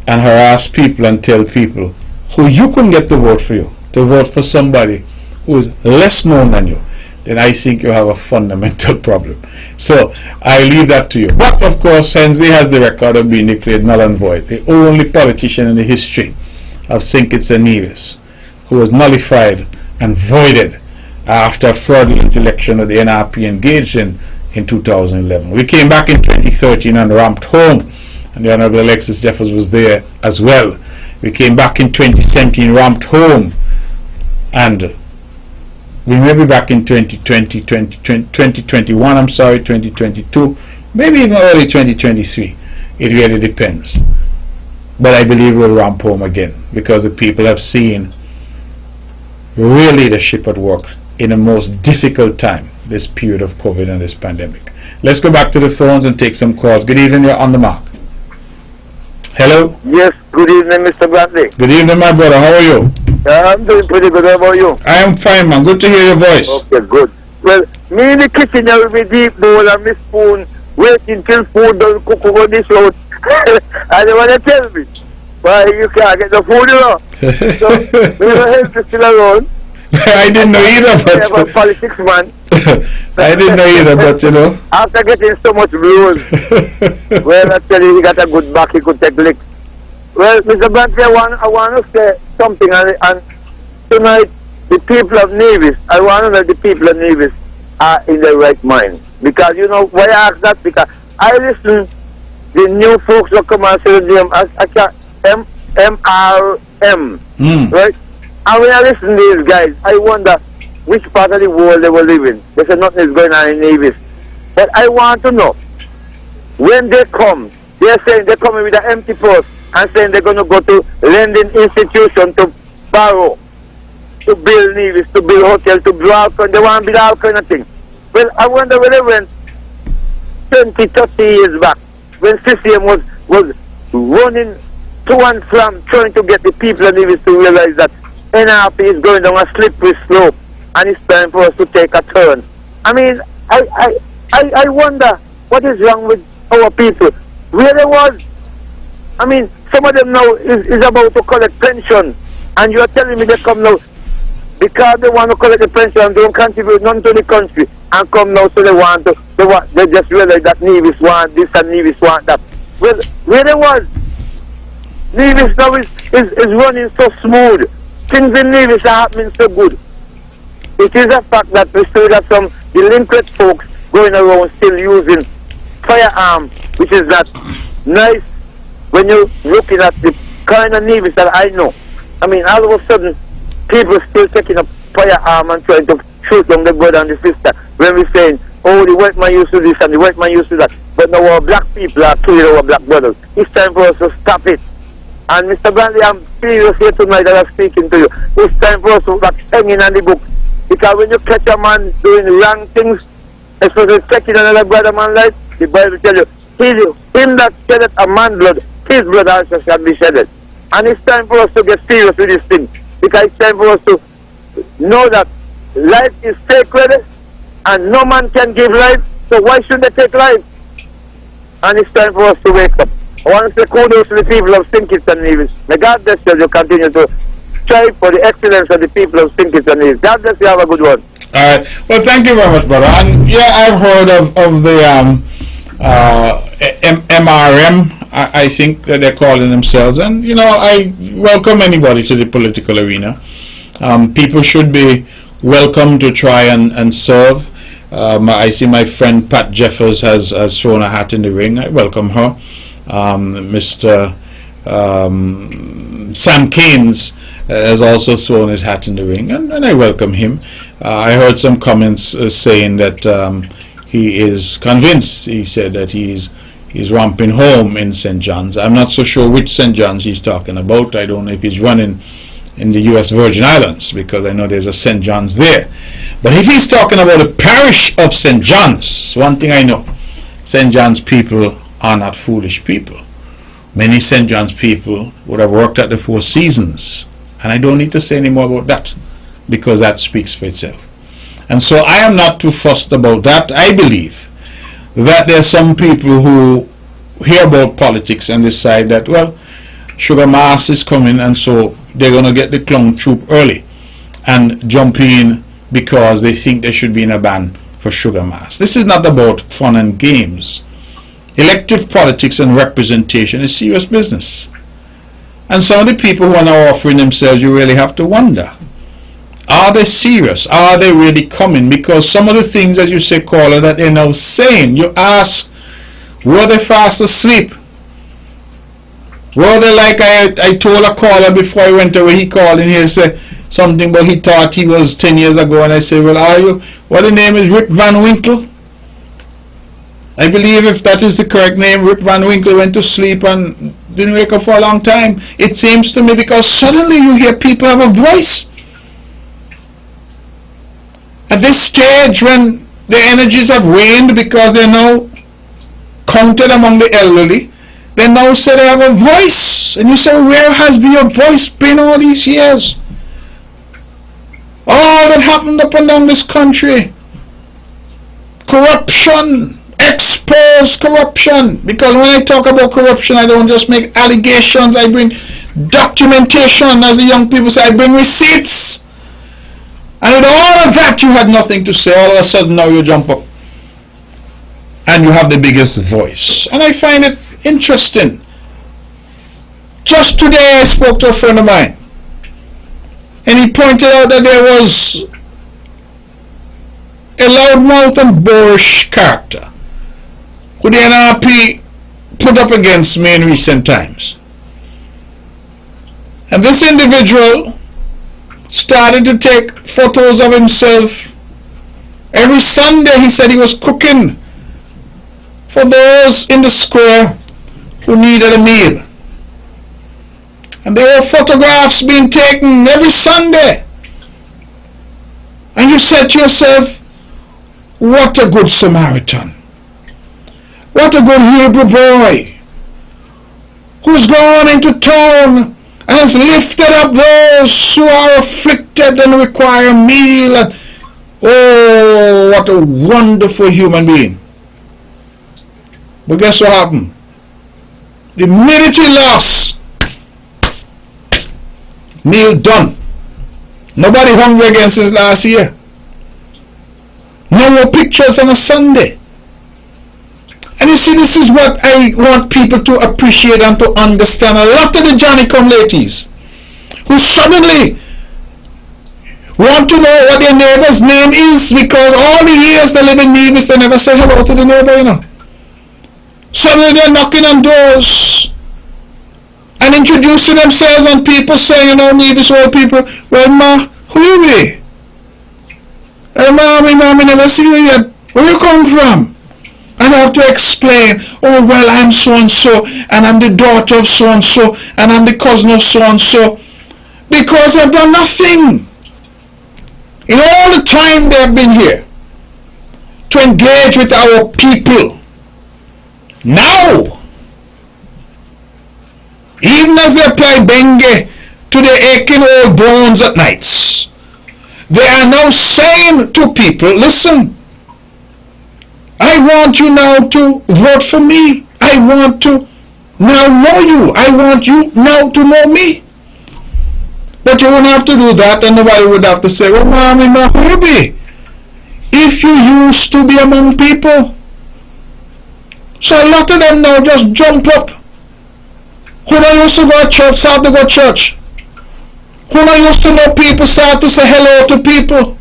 and harass people and tell people who you couldn't get to vote for you, to vote for somebody who is less known than you, then I think you have a fundamental problem. So I leave that to you. But of course, Hensley has the record of being declared null and void. The only politician in the history of St. Kitts and Nevis who was nullified and voided after a fraudulent election that the NRP engaged in 2011. We came back in 2013 and ramped home, and the Honorable Alexis Jeffers was there as well. We came back in 2017, ramped home, and we may be back in 2021, 2022, maybe even early 2023. It really depends. But I believe we'll ramp home again, because the people have seen real leadership at work in a most difficult time, this period of COVID and this pandemic. Let's go back to the phones and take some calls. Good evening, you're on the mark. Hello? Yes, good evening, Mr. Brantley. Good evening, my brother. How are you? I'm doing pretty good. How about you? I am fine, man. Good to hear your voice. Okay, good. Well, me in the kitchen there with my deep bowl and my spoon, waiting till food don't cook over this out. And they want to tell me, why you can't get the food, you know? So, we never help you still around. I didn't know either, but... about politics, man. I didn't know either, but you know. After getting so much blues, well, I tell you, he got a good back, he could take lick. Well, Mr. Brantley, I want to say something, and tonight, the people of Nevis, I want to know the people of Nevis are in their right mind. Because, you know, why I ask that? Because I listen, the new folks will come and say the name MRM, right? And when I listen to these guys, I wonder which part of the world they were living. They said nothing is going on in Nevis. But I want to know, when they come, they're saying they're coming with an empty purse and saying they're going to go to lending institution to borrow, to build Nevis, to build hotel, to build all kind. They want to build all kind of things. Well, I wonder where they went 20, 30 years back, when CCM was running to and from, trying to get the people of Nevis to realize that NRP is going down a slippery slope and it's time for us to take a turn. I mean, I wonder what is wrong with our people. Where they was, I mean, some of them now is about to collect pension, and you are telling me they come now because they want to collect the pension and don't contribute none to the country, and come now so they just realize that Nevis want this and Nevis want that. Well, where they was Nevis now is running so smooth. Things in Nevis are happening so good. It is a fact that we still have some delinquent folks going around still using firearm, which is not nice when you're looking at the kind of Nevis that I know. I mean, all of a sudden, people still taking a firearm and trying to shoot down the brother and the sister when we're saying, oh, the white man used to this and the white man used to that. But now our black people are killing our black brothers. It's time for us to stop it. And Mr. Brantley, I'm serious here tonight that I'm speaking to you. It's time for us to stop hanging on the book. Because when you catch a man doing wrong things, especially taking another brother man's life, the Bible tells you, him that sheddeth a man's blood, his blood also shall be shedded. And it's time for us to get serious with this thing. Because it's time for us to know that life is sacred and no man can give life, so why should they take life? And it's time for us to wake up. I want to say kudos to the people of St. Kitts and Nevis. May God bless you as you continue to strive for the excellence of the people of St. Kitts and Nevis. God bless you. Have a good one. All right. Well, thank you very much, brother. And yeah, I've heard of the MRM, I think that they're calling themselves. And, you know, I welcome anybody to the political arena. People should be welcome to try and serve. I see my friend Pat Jeffers has thrown a hat in the ring. I welcome her. Mr. Sam Keynes has also thrown his hat in the ring, and I welcome him. I heard some comments saying that he is convinced. He said that he's ramping home in St. John's. I'm not so sure which St. John's he's talking about. I don't know if he's running in the U.S. Virgin Islands, because I know there's a St. John's there. But if he's talking about the parish of St. John's, one thing I know, St. John's people are not foolish people. Many St. John's people would have worked at the Four Seasons, and I don't need to say any more about that, because that speaks for itself. And so I am not too fussed about that. I believe that there are some people who hear about politics and decide that, well, Sugar Mass is coming, and so they're going to get the clown troop early and jump in because they think they should be in a band for Sugar Mass. This is not about fun and games. Elective politics and representation is serious business. And some of the people who are now offering themselves, you really have to wonder, are they serious? Are they really coming? Because some of the things, as you say, caller, that they're now saying, you ask, were they fast asleep? Were they like I told a caller before I went away, he called in here and said something, but he thought he was 10 years ago, and I said, well, are you? What the name is, Rip Van Winkle? I believe if that is the correct name, Rip Van Winkle went to sleep and didn't wake up for a long time. It seems to me because suddenly you hear people have a voice. At this stage, when their energies have waned because they're now counted among the elderly, they now say they have a voice. And you say, where has your voice been all these years? All that happened up and down this country. Corruption. Expose corruption. Because when I talk about corruption, I don't just make allegations. I bring documentation. As the young people say, I bring receipts. And with all of that, you had nothing to say. All of a sudden, now you jump up. And you have the biggest voice. And I find it interesting. Just today I spoke to a friend of mine, and he pointed out that there was a loudmouth and boorish character who the NRP put up against me in recent times. And this individual started to take photos of himself. Every Sunday he said he was cooking for those in the square who needed a meal. And there were photographs being taken every Sunday. And you said to yourself, what a good Samaritan. What a good Hebrew boy who's gone into town and has lifted up those who are afflicted and require a meal. And, oh, what a wonderful human being. But guess what happened? The minute he lost, meal done. Nobody hungry again since last year. No more pictures on a Sunday. And you see, this is what I want people to appreciate and to understand. A lot of the Johnny-come-latelys who suddenly want to know what their neighbor's name is because all the years they live in Nevis, they never said hello to the neighbor, you know. Suddenly they're knocking on doors and introducing themselves, and people saying, you know, Nevis old people, well, ma, who you be? Hey, mommy, never see you yet. Where you come from? And I have to explain, oh, well, I'm so-and-so, and I'm the daughter of so-and-so, and I'm the cousin of so-and-so, because I've done nothing. In all the time they've been here to engage with our people. Now, even as they apply Benge to their aching old bones at nights, they are now saying to people, listen, I want you now to vote for me. I want to now know you. I want you now to know me. But you wouldn't have to do that, and nobody would have to say, well, mommy, ma, who you be? If you used to be among people. So a lot of them now just jump up. Who don't used to go to church, start to go to church. Who don't used to know people, start to say hello to people.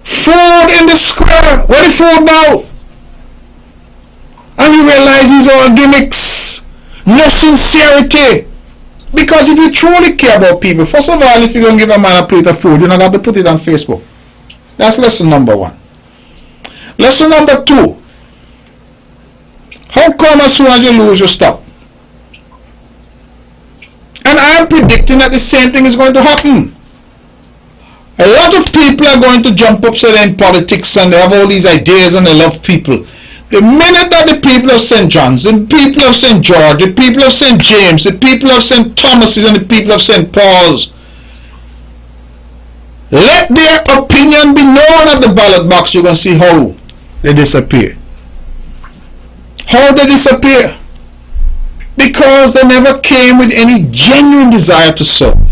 Food in the square. Where the food now? And you realize these are all gimmicks. No sincerity. Because if you truly care about people, first of all, if you're going to give a man a plate of food, you're not going to put it on Facebook. That's lesson number one. Lesson number two. How come as soon as you lose, you stop? And I'm predicting that the same thing is going to happen. A lot of people are going to jump up, say they're in politics and they have all these ideas and they love people. The minute that the people of St. John's, the people of St. George, the people of St. James, the people of St. Thomas's and the people of St. Paul's, let their opinion be known at the ballot box, you're going to see how they disappear. How they disappear? Because they never came with any genuine desire to serve.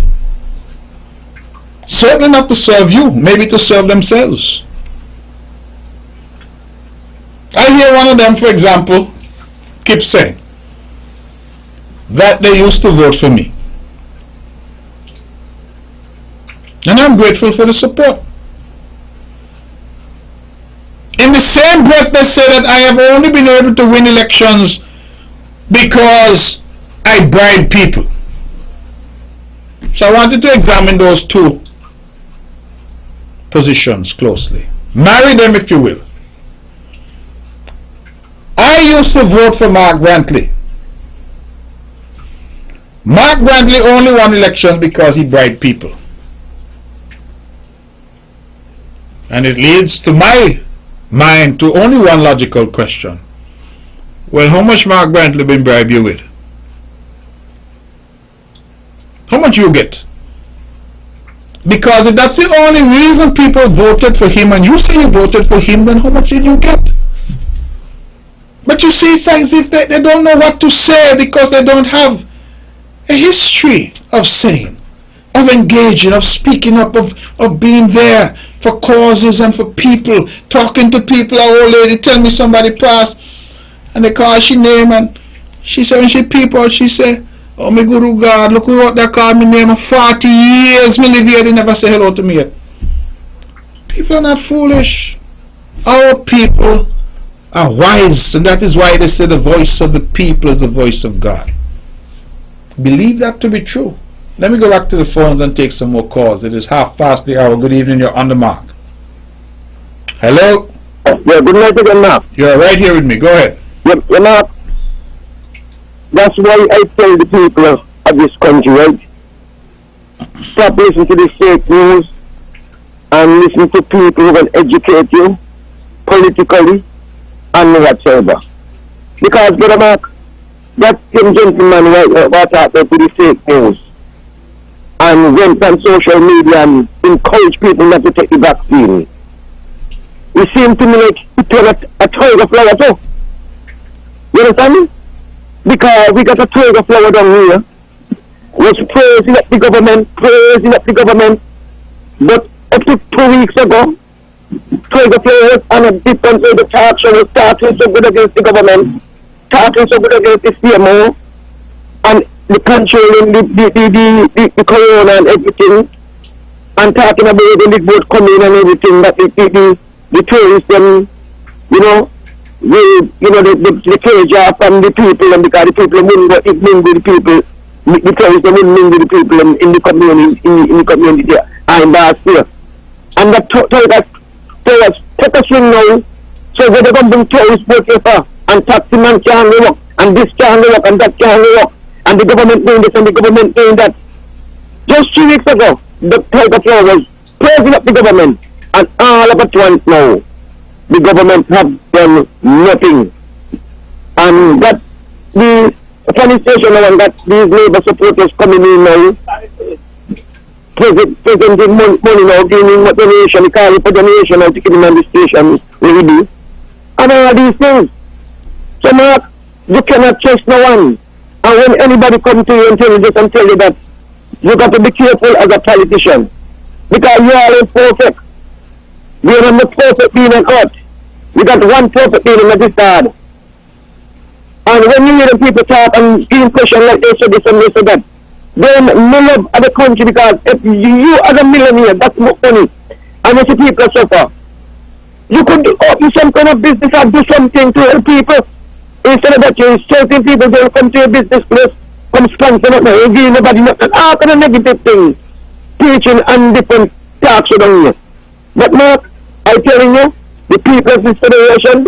Certainly not to serve you, maybe to serve themselves. I hear one of them, for example, keep saying that they used to vote for me. And I'm grateful for the support. In the same breath, they say that I have only been able to win elections because I bribe people. So I wanted to examine those two positions closely. Marry them if you will. I used to vote for Mark Brantley. Mark Brantley only won elections because he bribed people. And it leads to my mind to only one logical question. Well, how much Mark Brantley been bribed you with? How much you get? Because if that's the only reason people voted for him and you say you voted for him, then how much did you get? But you see, it's as if they don't know what to say because they don't have a history of saying, of engaging, of speaking up, of being there for causes and for people, talking to people. An old lady tell me somebody passed and they call she name and she said when she peep out, she said, oh my good God, look what they call me name. 40 years me live here, they never say hello to me yet. People are not foolish. Our people are wise, and that is why they say the voice of the people is the voice of God. Believe that to be true. Let me go back to the phones and take some more calls. It is 1:30. Good evening, you're on the mark. Hello? Yeah, good night again, Mark. You're right here with me, go ahead. Yeah, Mark. That's why I tell the people of this country, right? Stop listening to the fake news and listen to people who can educate you politically and whatsoever. Because, Brother Mark, that same gentleman right out there with the fake news and went on social media and encourage people not to take the vaccine. It seemed to me like he played a tiger flower too. You understand me? Because we got a tiger flower down here, was praising up the government, but up to 2 weeks ago, Tiger players and a different way the talk show was talking so good against the government, talking so good against the CMO, and the controlling the corona and everything, and talking about the big boat coming and everything, that the tourists them, the cage off from the people, and because the people wouldn't go mingle the people, the tourists wouldn't mingle the people in the community and last year. And that tourists take a swing now, so they don't bring tourists boat here, and taxi man can't work, and this can't work, and that can't work, and the government doing this and the government doing that. Just 3 weeks ago, the Tiger Flow was praising up the government, and all of at once now, the government have done nothing. And that the funny station now, and that these Labour supporters coming in now, presenting money now, giving what donation, calling for donation now to keep them on the station, really. And all these things. So Mark, you cannot trust no one. And when anybody comes to you and tell you this and tell you that, you got to be careful as a politician. Because you are imperfect. We are not perfect being on earth. We got one perfect being in this God. And when you hear the people talk and give impression like they say this and they say that, then mill up at the country, because if you as a millionaire, that's more money. And if the people suffer, you could open some kind of business and do something to help people. Instead of that, you're insulting people, they'll come to your business place, come sponsor it now, you give nobody nothing. All kind of negative things, preaching and different talks around you. But Mark, I'm telling you, the people of this federation,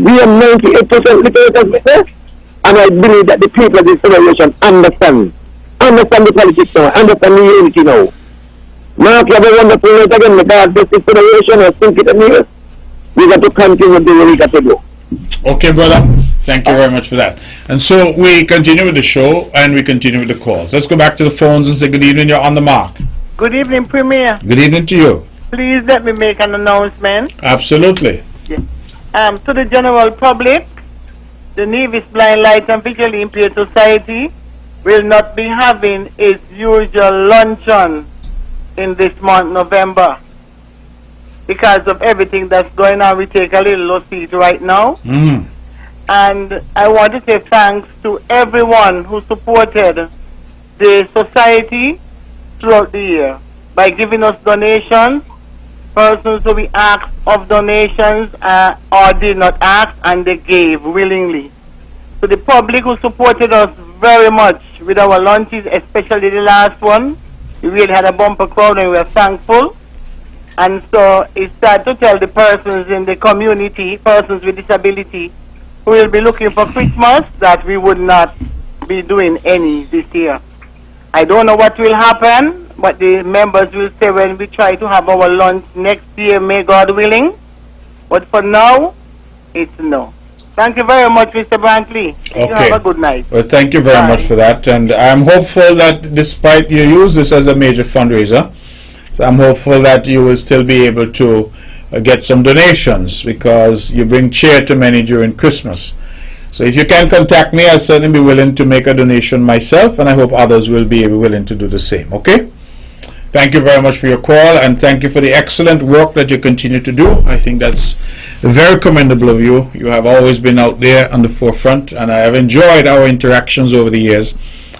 we are 98% literate as business, and I believe that the people of this federation understand the politics now, understand the unity now. Mark, you have a wonderful night again, my God bless this federation, I think it and we got to continue doing what we got to do. Okay, brother. Thank you very much for that. And so we continue with the show and we continue with the calls. Let's go back to the phones and say good evening. You're on the mark. Good evening, Premier. Good evening to you. Please let me make an announcement. Absolutely. Yeah. To the general public, the Nevis Blind, Light and Visually Impaired Society will not be having its usual luncheon in this month, November. Because of everything that's going on, we take a little seat right now. Mm. And I want to say thanks to everyone who supported the society throughout the year by giving us donations, persons who we asked of donations or did not ask, and they gave willingly. To the public who supported us very much with our lunches, especially the last one, we really had a bumper crowd and we are thankful. And so it's sad to tell the persons in the community, persons with disability, who will be looking for Christmas, that we would not be doing any this year. I don't know what will happen, but the members will say when we try to have our lunch next year, may God willing. But for now, it's no. Thank you very much, Mr. Brantley. Okay. You have a good night. Well, thank you very much for that. And I'm hopeful that despite you use this as a major fundraiser, so I'm hopeful that you will still be able to get some donations, because you bring cheer to many during Christmas. So if you can contact me, I'll certainly be willing to make a donation myself, and I hope others will be willing to do the same. Okay? Thank you very much for your call, and thank you for the excellent work that you continue to do. I think that's very commendable of you. You have always been out there on the forefront, and I have enjoyed our interactions over the years,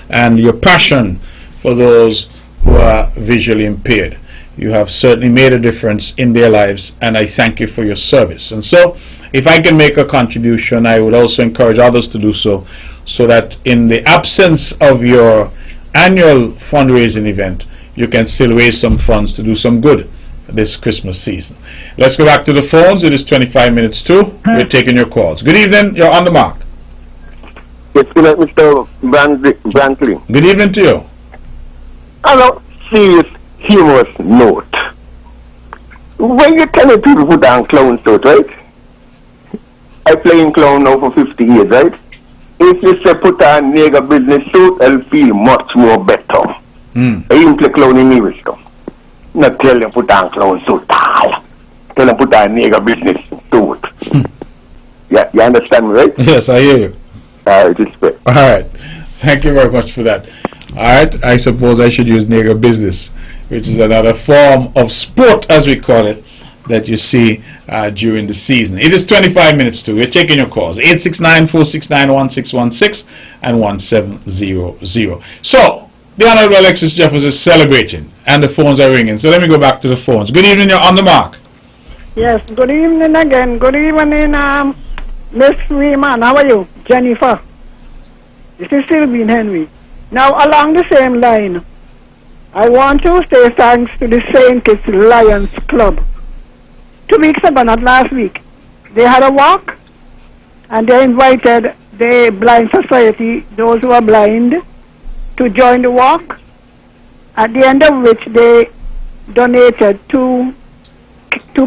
and your passion for those who are visually impaired. You have certainly made a difference in their lives, and I thank you for your service. And so, if I can make a contribution, I would also encourage others to do so, so that in the absence of your annual fundraising event, you can still raise some funds to do some good this Christmas season. Let's go back to the phones. It is 25 minutes to. We're taking your calls. Good evening. You're on the mark. Yes, good night, Mr. Brantley. Good evening to you. On a serious, humorous note, when you tell people put on clown suit, right? I play in clown now for 50 years, right? If you say put on nigger business suit, I'll feel much more better. I even play clown in English stuff. Not tell them put on clown suit. Tell them put on nigger business suit. Yeah, you understand me, right? Yes, I hear you. Respect. All right. Thank you very much for that. All right. I suppose I should use nigger business, which is another form of sport, as we call it, that you see during the season. It is 25 minutes to. We're taking your calls. 869-469-1616 and 1700. So, the Honorable Alexis Jeffers is celebrating and the phones are ringing. So let me go back to the phones. Good evening, you're on the mark. Yes, good evening again. Good evening, Miss Freeman. How are you? Jennifer. This is Sylvie Henry. Now, along the same line, I want to say thanks to the St. Kitts Lions Club. 2 weeks ago, not last week, they had a walk and they invited the Blind Society, those who are blind, to join the walk, at the end of which they donated two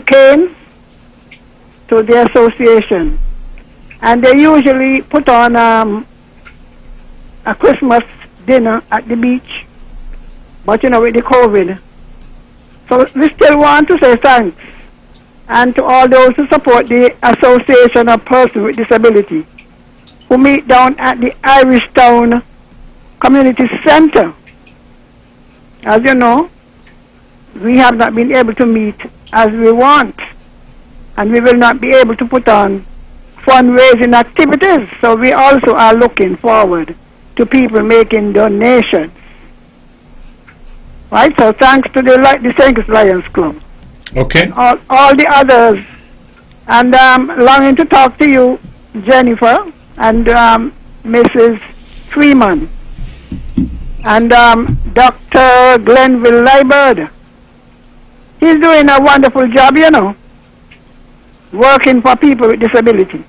canes to the association. And they usually put on a Christmas dinner at the beach, but you know, with the COVID. So we still want to say thanks, and to all those who support the Association of Persons with Disability, who meet down at the Irish Town Community Center. As you know, we have not been able to meet as we want, and we will not be able to put on fundraising activities, so we also are looking forward to people making donations. Right, so thanks to the St. Kitts Lions Club. Okay. All the others. And longing to talk to you, Jennifer, and Mrs. Freeman, and Dr. Glenville Liebert. He's doing a wonderful job, you know, working for people with disability.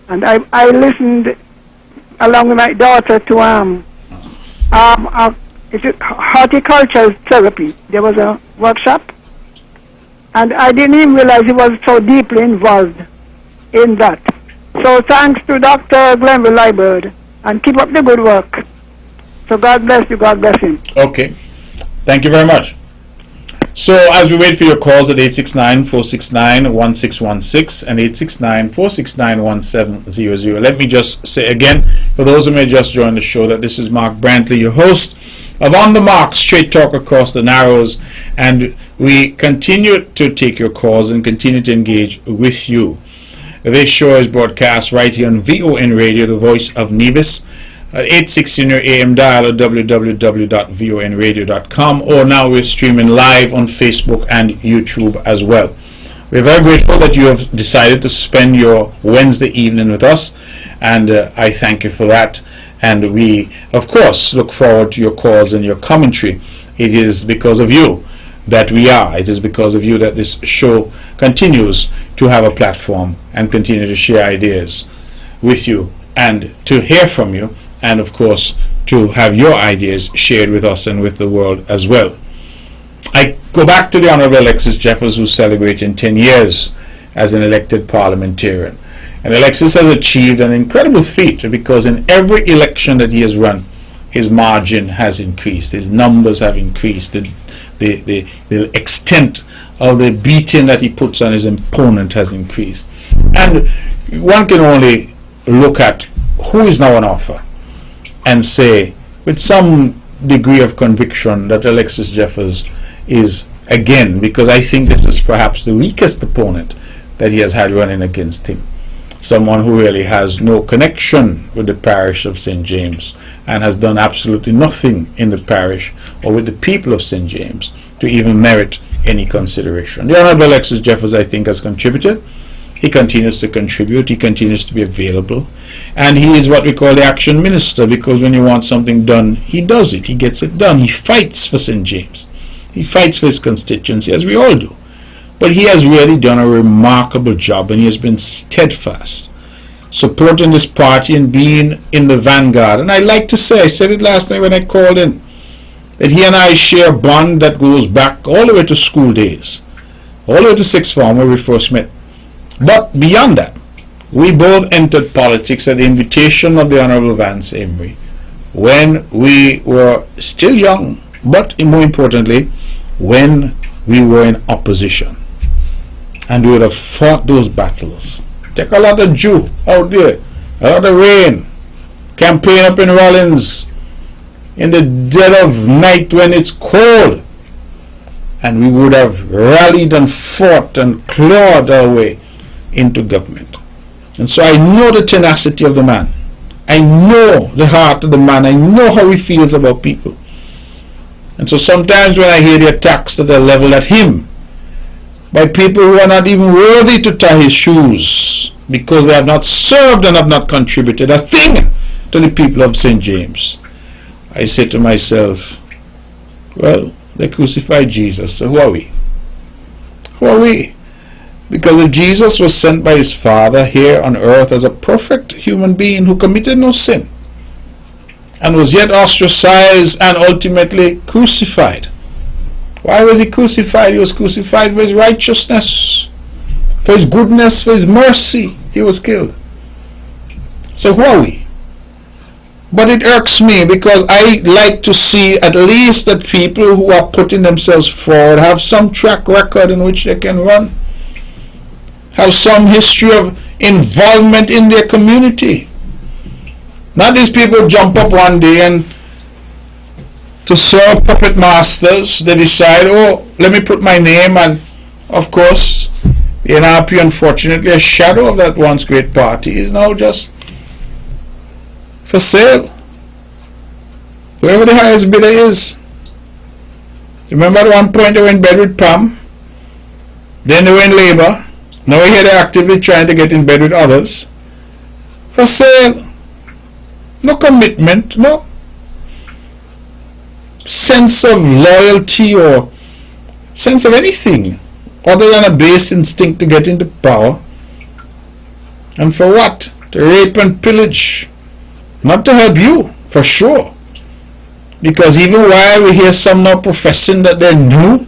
And I listened along with my daughter to horticultural therapy. There was a workshop, and I didn't even realize he was so deeply involved in that. So thanks to Dr. Glenville Liebert, and keep up the good work. So God bless you, God bless him. Okay. Thank you very much. So as we wait for your calls at 869-469-1616 and 869-469-1700, let me just say again, for those who may just join the show, that this is Mark Brantley, your host of On the Mark, Straight Talk Across the Narrows, and we continue to take your calls and continue to engage with you. This show is broadcast right here on VON Radio, the voice of Nevis, at 860 in your AM dial at www.vonradio.com, or now we're streaming live on Facebook and YouTube as well. We're very grateful that you have decided to spend your Wednesday evening with us, and I thank you for that. And we, of course, look forward to your calls and your commentary. It is because of you that we are. It is because of you that this show continues to have a platform and continue to share ideas with you and to hear from you, and of course to have your ideas shared with us and with the world as well. I go back to the Honorable Alexis Jeffers, who's celebrating 10 years as an elected parliamentarian. And Alexis has achieved an incredible feat, because in every election that he has run, his margin has increased, his numbers have increased, the extent of the beating that he puts on his opponent has increased. And one can only look at who is now on offer and say with some degree of conviction that Alexis Jeffers is again, because I think this is perhaps the weakest opponent that he has had running against him. Someone who really has no connection with the parish of St. James and has done absolutely nothing in the parish or with the people of St. James to even merit any consideration. The Honorable Alexis Jeffers, I think, has contributed. He continues to contribute. He continues to be available. And he is what we call the action minister, because when you want something done, he does it. He gets it done. He fights for St. James. He fights for his constituency, as we all do. But he has really done a remarkable job, and he has been steadfast, supporting this party and being in the vanguard. And I like to say, I said it last night when I called in, that he and I share a bond that goes back all the way to school days, all the way to sixth form where we first met. But beyond that, we both entered politics at the invitation of the Honorable Vance Emery when we were still young, but more importantly, when we were in opposition. And we would have fought those battles. Take a lot of dew out there, a lot of rain, campaign up in Rollins in the dead of night when it's cold, and we would have rallied and fought and clawed our way into government. And so I know the tenacity of the man. I know the heart of the man. I know how he feels about people. And so sometimes when I hear the attacks that are leveled at him by people who are not even worthy to tie his shoes because they have not served and have not contributed a thing to the people of St. James, I say to myself, well, they crucified Jesus, so who are we? Who are we? Because if Jesus was sent by his Father here on earth as a perfect human being who committed no sin and was yet ostracized and ultimately crucified. Why was he crucified? He was crucified for his righteousness, for his goodness, for his mercy. He was killed. So who are we? But it irks me because I like to see at least that people who are putting themselves forward have some track record in which they can run, have some history of involvement in their community. Not these people jump up one day and to serve puppet masters, they decide, oh, let me put my name, and of course, the NRP, unfortunately, a shadow of that once great party, is now just for sale. Whoever the highest bidder is. Remember at one point they were in bed with Pam, then they were in labor, now we hear they're actively trying to get in bed with others. For sale. No commitment, no sense of loyalty or sense of anything other than a base instinct to get into power. And for what? To rape and pillage. Not to help you, for sure. Because even while we hear some now professing that they're new,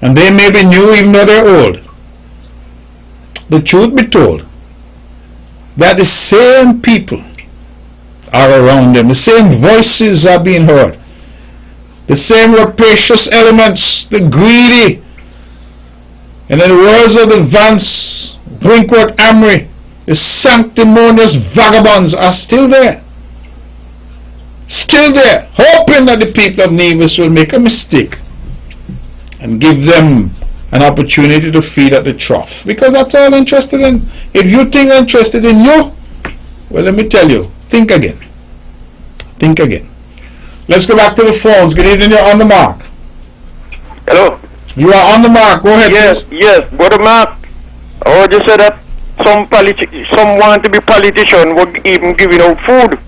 and they may be new even though they're old, the truth be told, that the same people are around them, the same voices are being heard, the same rapacious elements, the greedy, and in the words of the Vance Winkworth Amory, the sanctimonious vagabonds are still there, hoping that the people of Nevis will make a mistake and give them an opportunity to feed at the trough, because that's all they're interested in. If you think they're interested in you, well, let me tell you, think again. Think again. Let's go back to the phones. Good evening, you're on the mark. Hello? You are on the mark. Go ahead, Yes, please. yes. Brother Mark, I just said that some want to be politicians were even giving out food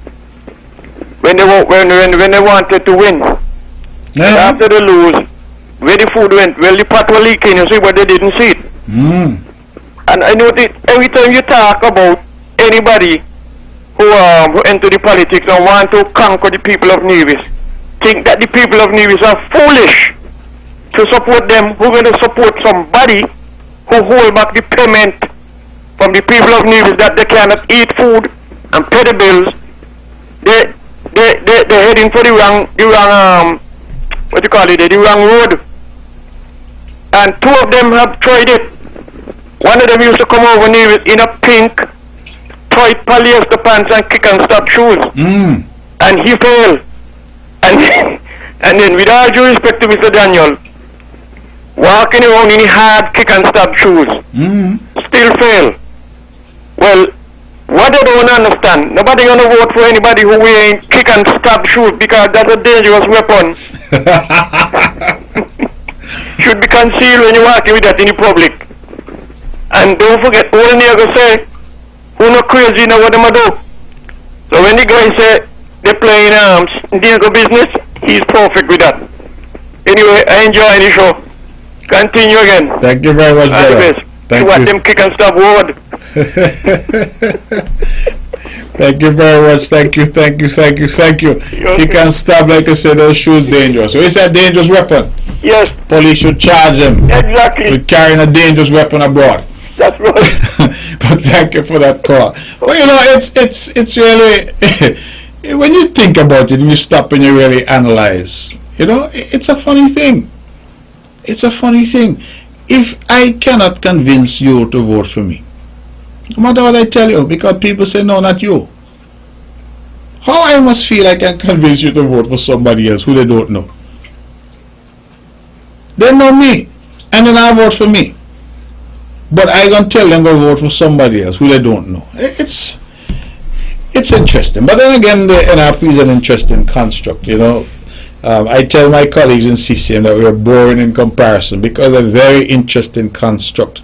when they wanted to win. Yeah. And after they lose, where the food went? Well, the pot was leaking, you see, but they didn't see it. And I noticed every time you talk about anybody who enter the politics and want to conquer the people of Nevis, think that the people of Nevis are foolish to support them, who going to support somebody who hold back the payment from the people of Nevis that they cannot eat food and pay the bills. They're heading for the wrong road. And two of them have tried it. One of them used to come over Nevis in a pink tight polyester pants and kick and stop shoes. And he failed. And then with all due respect to Mr. Daniel, walking around in hard kick and stop shoes, still fail. Well, what I don't understand, nobody gonna vote for anybody who wearing kick and stab shoes because that's a dangerous weapon. Should be concealed when you're walking with that in the public. And don't forget, all niggas say, who not crazy know what them do. So when the guy say they're playing nigga business, he's perfect with that. Anyway, I enjoy the show. Continue again. Thank you very much, brother. Thank you. Them kick and stop word. Thank you very much. Thank you. Kick and stab, like I said, those shoes dangerous. So it's a dangerous weapon. Yes. Police should charge them exactly with carrying a dangerous weapon abroad. That's right. But thank you for that call. Well, you know, it's really when you think about it and you stop and you really analyze, you know, it's a funny thing. It's a funny thing. If I cannot convince you to vote for me, no matter what I tell you, because people say no, not you, how I must feel I can convince you to vote for somebody else who they don't know? They know me, and then I vote for me. But I gonna tell them go vote for somebody else who they don't know. It's interesting. But then again, the NRP is an interesting construct, you know. I tell my colleagues in CCM that we're boring in comparison because they're a very interesting construct.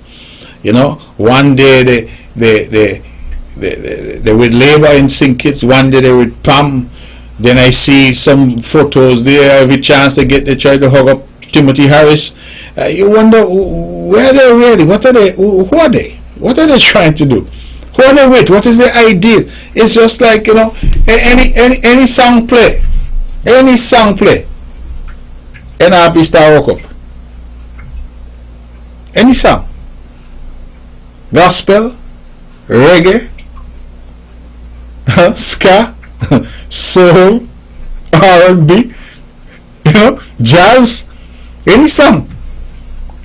You know, one day they with Labour in St. Kitts, one day they with PAM. Then I see some photos there. Every chance they get, they try to hug up Timothy Harris. You wonder where they really. What are they? Who are they? What are they trying to do? Who are they with? What is their ideal? It's just like, you know, any song play. Any song play, NRP star walk up. Any song, gospel, reggae, ska, soul, R&B, you know, jazz, any song.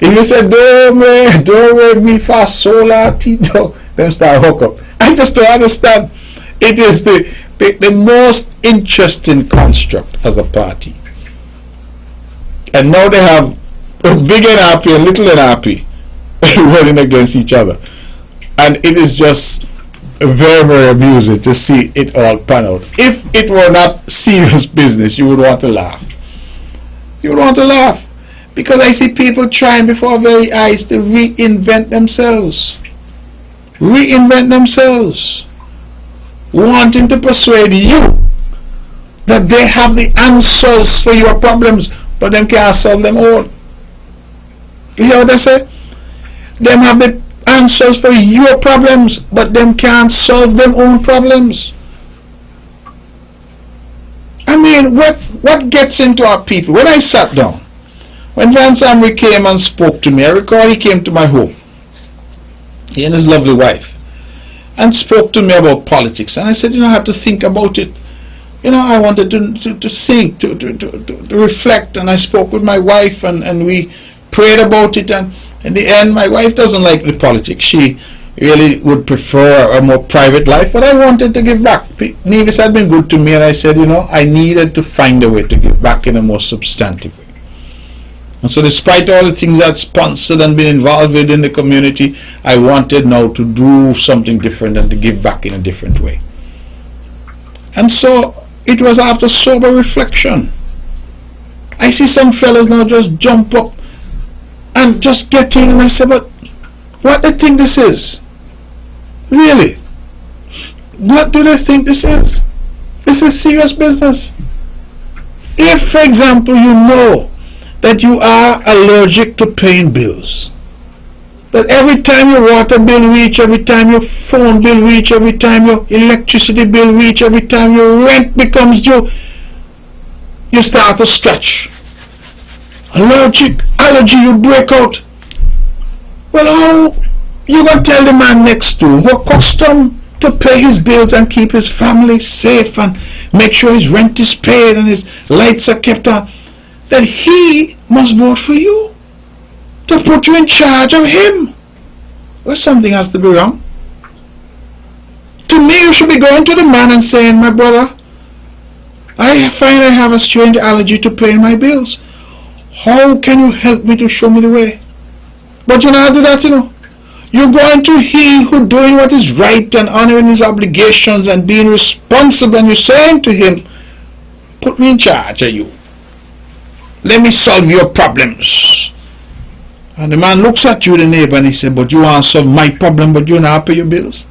If you say do re mi fa sol la ti do, them start hook up. I just don't understand. It is the most interesting construct as a party. And now they have a big NRP and little NRP running against each other. And it is just very, very amusing to see it all pan out. If it were not serious business, you would want to laugh. You would want to laugh. Because I see people trying before our very eyes to reinvent themselves. Reinvent themselves. Wanting to persuade you that they have the answers for your problems, but them can't solve them all. You hear what they say? Them have the answers for your problems, but them can't solve them own problems. I mean, what gets into our people? When I sat down, when Vance Amri came and spoke to me, I recall he came to my home, he and his lovely wife, and spoke to me about politics. And I said, you know, I have to think about it. You know, I wanted to think, to reflect. And I spoke with my wife, and we prayed about it. And in the end, my wife doesn't like the politics. She really would prefer a more private life. But I wanted to give back. Nevis had been good to me, and I said, you know, I needed to find a way to give back in a more substantive way. And so despite all the things I'd sponsored and been involved with in the community, I wanted now to do something different and to give back in a different way. And so it was after sober reflection. I see some fellas now just jump up and just get in, and I say, but what do they think this is? Really? What do they think this is? This is serious business. If, for example, you know that you are allergic to paying bills, that every time your water bill reach, every time your phone bill reach, every time your electricity bill reach, every time your rent becomes due, you start to scratch. Allergy, you break out. Well, how you gonna tell the man next door who accustomed to pay his bills and keep his family safe and make sure his rent is paid and his lights are kept on, that he must vote for you to put you in charge of him? Well, something has to be wrong. To me, you should be going to the man and saying, my brother, I find I have a strange allergy to paying my bills. How can you help me to show me the way? But you not do that, you know. You're going to he who doing what is right and honoring his obligations and being responsible, and you're saying to him, put me in charge of you. Let me solve your problems. And the man looks at you, the neighbor, and he said, but you want to solve my problem, but you not pay your bills?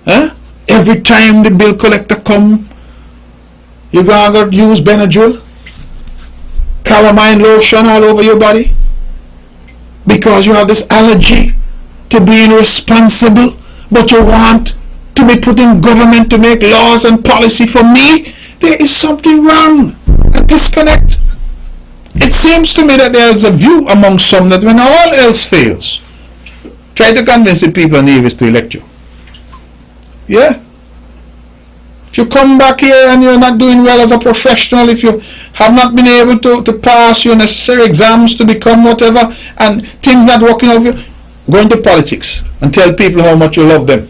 Huh? Every time the bill collector come, you gonna use Benadryl, calamine lotion all over your body, because you have this allergy to being responsible, but you want to be put in government to make laws and policy for me? There is something wrong. A disconnect. It seems to me that there is a view among some that when all else fails, try to convince the people in Nevis to elect you. Yeah. If you come back here and you're not doing well as a professional, if you have not been able to pass your necessary exams to become whatever, and things not working out for you, go into politics and tell people how much you love them.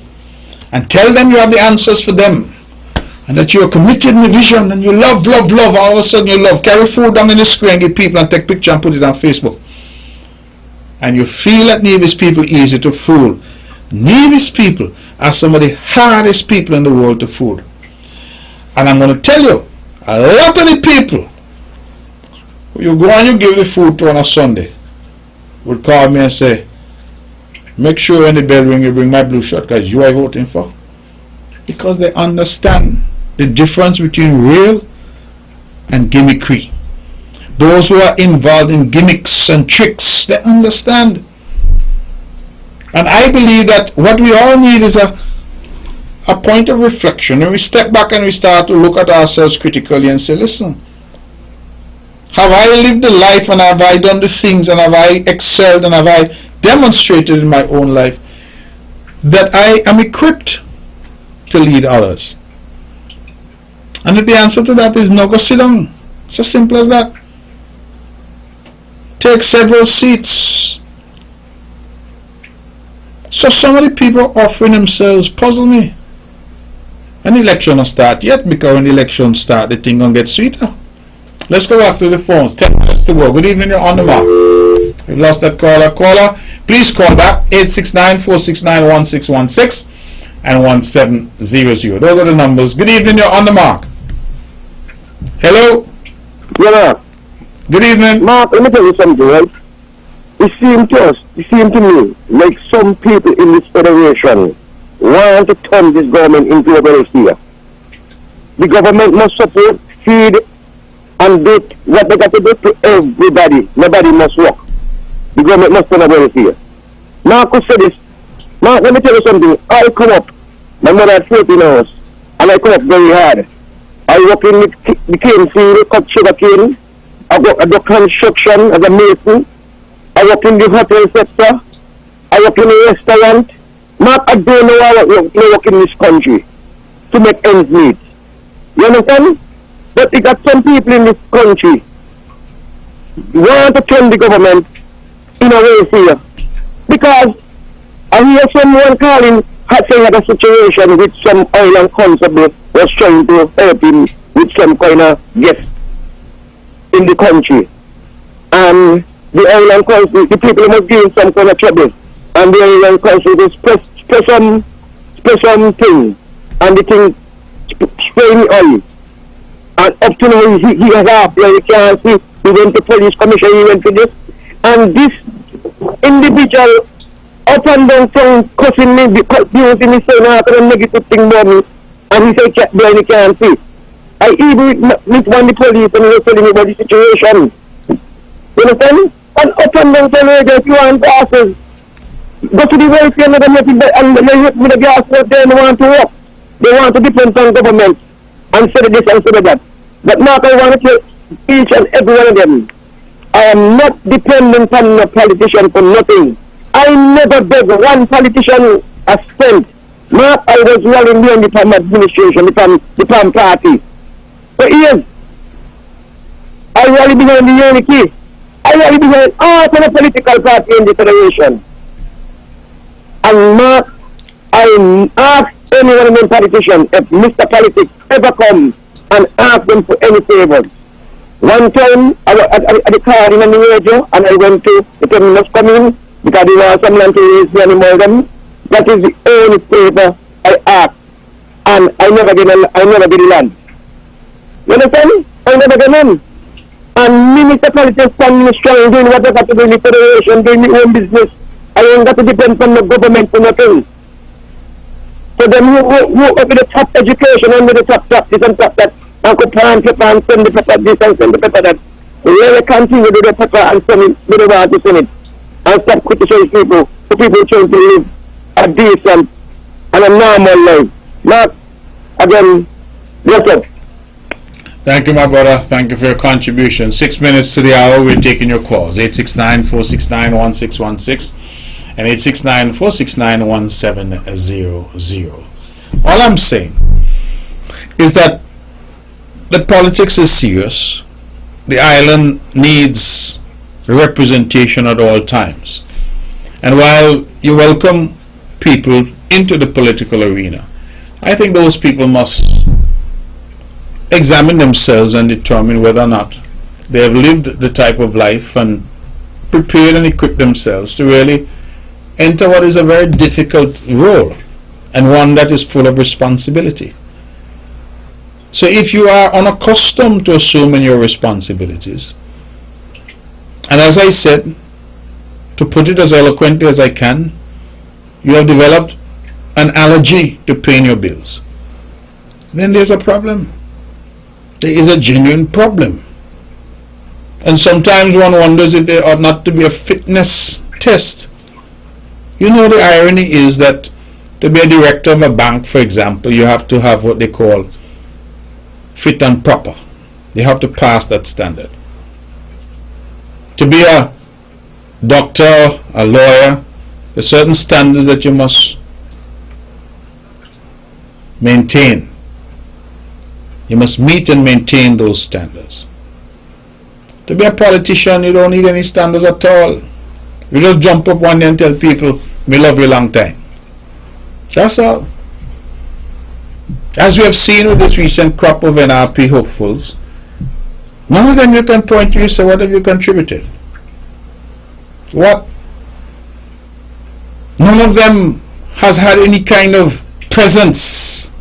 And tell them you have the answers for them. and that you're committed in the vision and you love, all of a sudden you love, carry food down in the square and give people and take picture and put it on Facebook. And you feel that Nevis people easy to fool. Nevis people are some of the hardest people in the world to fool. And I'm going to tell you, a lot of the people you go and you give the food to on a Sunday would call me and say, make sure when the bell ring you bring my blue shirt because you are voting for. Because they understand the difference between real and gimmickry. Those who are involved in gimmicks and tricks, they understand. And I believe that what we all need is a point of reflection, and we step back and we start to look at ourselves critically and say, listen, have I lived the life and have I done the things and have I excelled and have I demonstrated in my own life that I am equipped to lead others? And if the answer to that is no, go sit down. It's as simple as that. Take several seats. So some of the people offering themselves puzzle me. An election will start yet, because when the election start, the thing gonna get sweeter. Let's go back to the phones. 10 minutes to go. Good evening, you're on the mark. We've lost that caller. Please call back 869-469-1616 and 1700. Those are the numbers. Good evening, you're on the mark. Hello. Yeah. Good evening. Mark, let me tell you something, right? It seems to me like some people in this federation want to turn this government into a welfare. The government must support, feed, and do what they got to do to everybody. Nobody must work. The government must turn a welfare. Marcus said this. Mark, let me tell you something. I come up. My mother had 14 hours, and I come up very hard. I work in the cane field, cut sugar cane. I do construction as a mason. I work in the hotel sector. I work in a restaurant. Mark, I don't know how I work in this country to make ends meet. You understand? But we got some people in this country who want to turn the government in a way here. Because I hear someone calling, saying that a situation with some island constable was trying to help him with some kind of guest in the country. And the island constable, the people must give him some kind of trouble. And the island constable press some thing, and the thing spraying the oil. And up to now he has half, you can't see, he went to police commission, he went to this. And this individual up and down town cussing me, using me saying a negative thing about me, and he said blind, he can't see. I even met one the police and he was telling me about the situation. You understand? And up and down town, if you want passes, go to the welfare and they hit me the gas, they don't want to work. They want to depend on government and say this and say that. But now I want to tell each and every one of them, I am not dependent on a politician for nothing. I never beg one politician a cent. Not I was running behind the PAM administration, the PAM party. For years, I rally behind the unity. I rally behind all the political party in the federation. And not, I ask any one of them politicians, if Mr. Politics ever come and ask them for any favors. One time, I was at the car in the radio, and I went to the terminus coming because there was some land to raise me anymore them. That is the only favor I asked, and I never get the land. You understand? I never get none. And Minister Politics standing strong, doing what I got to do in the federation, doing my own business. I ain't got to depend on the government for nothing. So them who up with the top education and with the top this and top that, and could plant and send the pepper this and send the pepper that. They continue to do the pepper and send it, do the water to send it. And stop criticizing people, for people trying to live a decent and a normal life. Not, again, what's up? Thank you, my brother. Thank you for your contribution. 6 minutes to the hour. We're taking your calls. 869-469-1616 and 869-469-1700. All I'm saying is that politics is serious. The island needs representation at all times. And while you welcome people into the political arena, I think those people must examine themselves and determine whether or not they have lived the type of life and prepared and equipped themselves to really enter what is a very difficult role and one that is full of responsibility. So if you are unaccustomed to assuming your responsibilities, and as I said, to put it as eloquently as I can, you have developed an allergy to paying your bills, then there's a problem. There is a genuine problem. And sometimes one wonders if there ought not to be a fitness test. You know, the irony is that to be a director of a bank, for example, you have to have what they call fit and proper. You have to pass that standard. To be a doctor, a lawyer, there are certain standards that you must maintain. You must meet and maintain those standards. To be a politician, you don't need any standards at all. You just jump up one day and tell people, "Me love you long time." That's all. As we have seen with this recent crop of NRP hopefuls, none of them you can point to and say, "What have you contributed?" What? None of them has had any kind of presence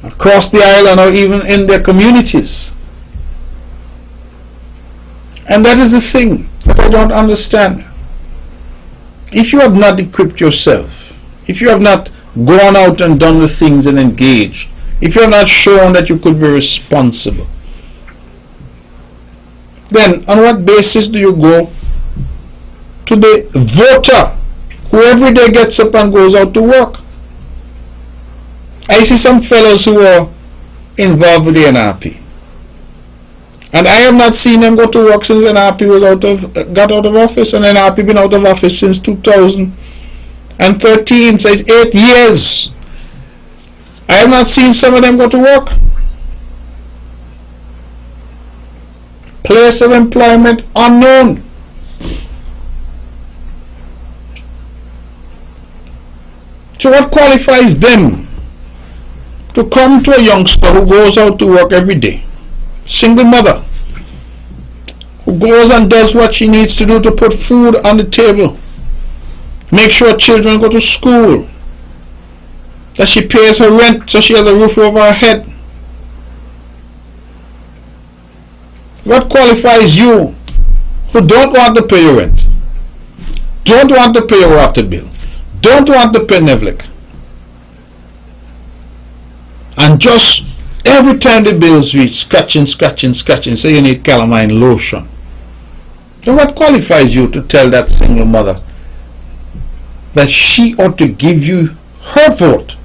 across the island or even in their communities. And that is the thing that I don't understand. If you have not equipped yourself, if you have not gone out and done the things and engaged, if you have not shown that you could be responsible, then on what basis do you go to the voter who every day gets up and goes out to work? I see some fellows who are involved with the NRP, and I have not seen them go to work since NRP got out of office, and NRP been out of office since 2013, so it's 8 years. I have not seen some of them go to work. Place of employment unknown. So what qualifies them to come to a youngster who goes out to work every day, single mother, who goes and does what she needs to do to put food on the table, make sure children go to school, that she pays her rent so she has a roof over her head? What qualifies you who don't want to pay your rent, don't want to pay your water bill, don't want to pay Nevlik, and just every time the bills reach, scratching, say you need calamine lotion? So what qualifies you to tell that single mother that she ought to give you her vote,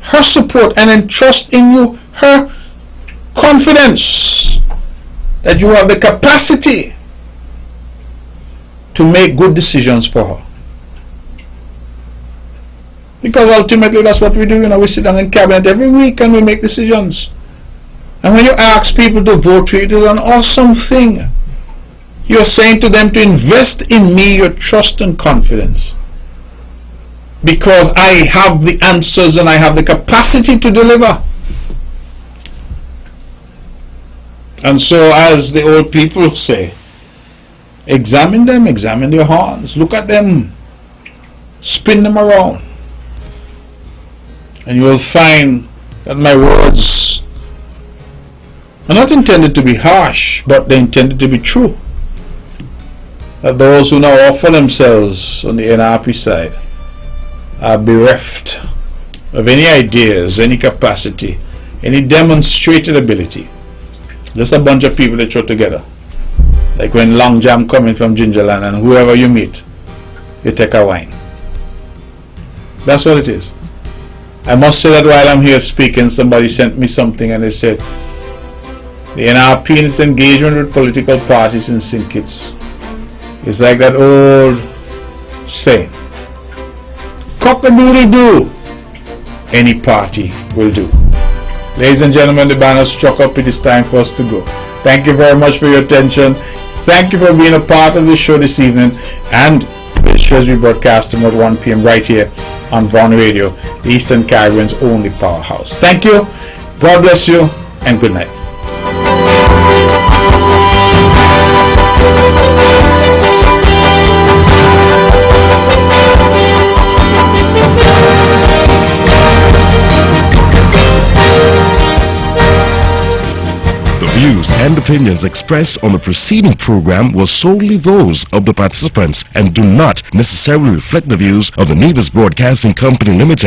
her support, and entrust in you her confidence that you have the capacity to make good decisions for her? Because ultimately that's what we do. We sit down in cabinet every week and we make decisions. And when you ask people to vote for you, it is an awesome thing. You're saying to them to invest in me your trust and confidence, because I have the answers and I have the capacity to deliver. And so, as the old people say, examine them, examine their horns, look at them, spin them around, and you will find that my words are not intended to be harsh, but they're intended to be true. That those who now offer themselves on the NRP side are bereft of any ideas, any capacity, any demonstrated ability. Just a bunch of people they throw together. Like when Long Jam coming from Gingerland, and whoever you meet, you take a wine. That's what it is. I must say that while I'm here speaking, somebody sent me something and they said, the NRP in its engagement with political parties in St. Kitts is like that old saying, cock-a-doodle-doo, any party will do. Ladies and gentlemen, the banner struck up. It is time for us to go. Thank you very much for your attention. Thank you for being a part of this show this evening. And this show is broadcasting at 1 p.m. right here on Vaughan Radio, the Eastern Caribbean's only powerhouse. Thank you. God bless you and good night. The views and opinions expressed on the preceding program were solely those of the participants and do not necessarily reflect the views of the Nevis Broadcasting Company Limited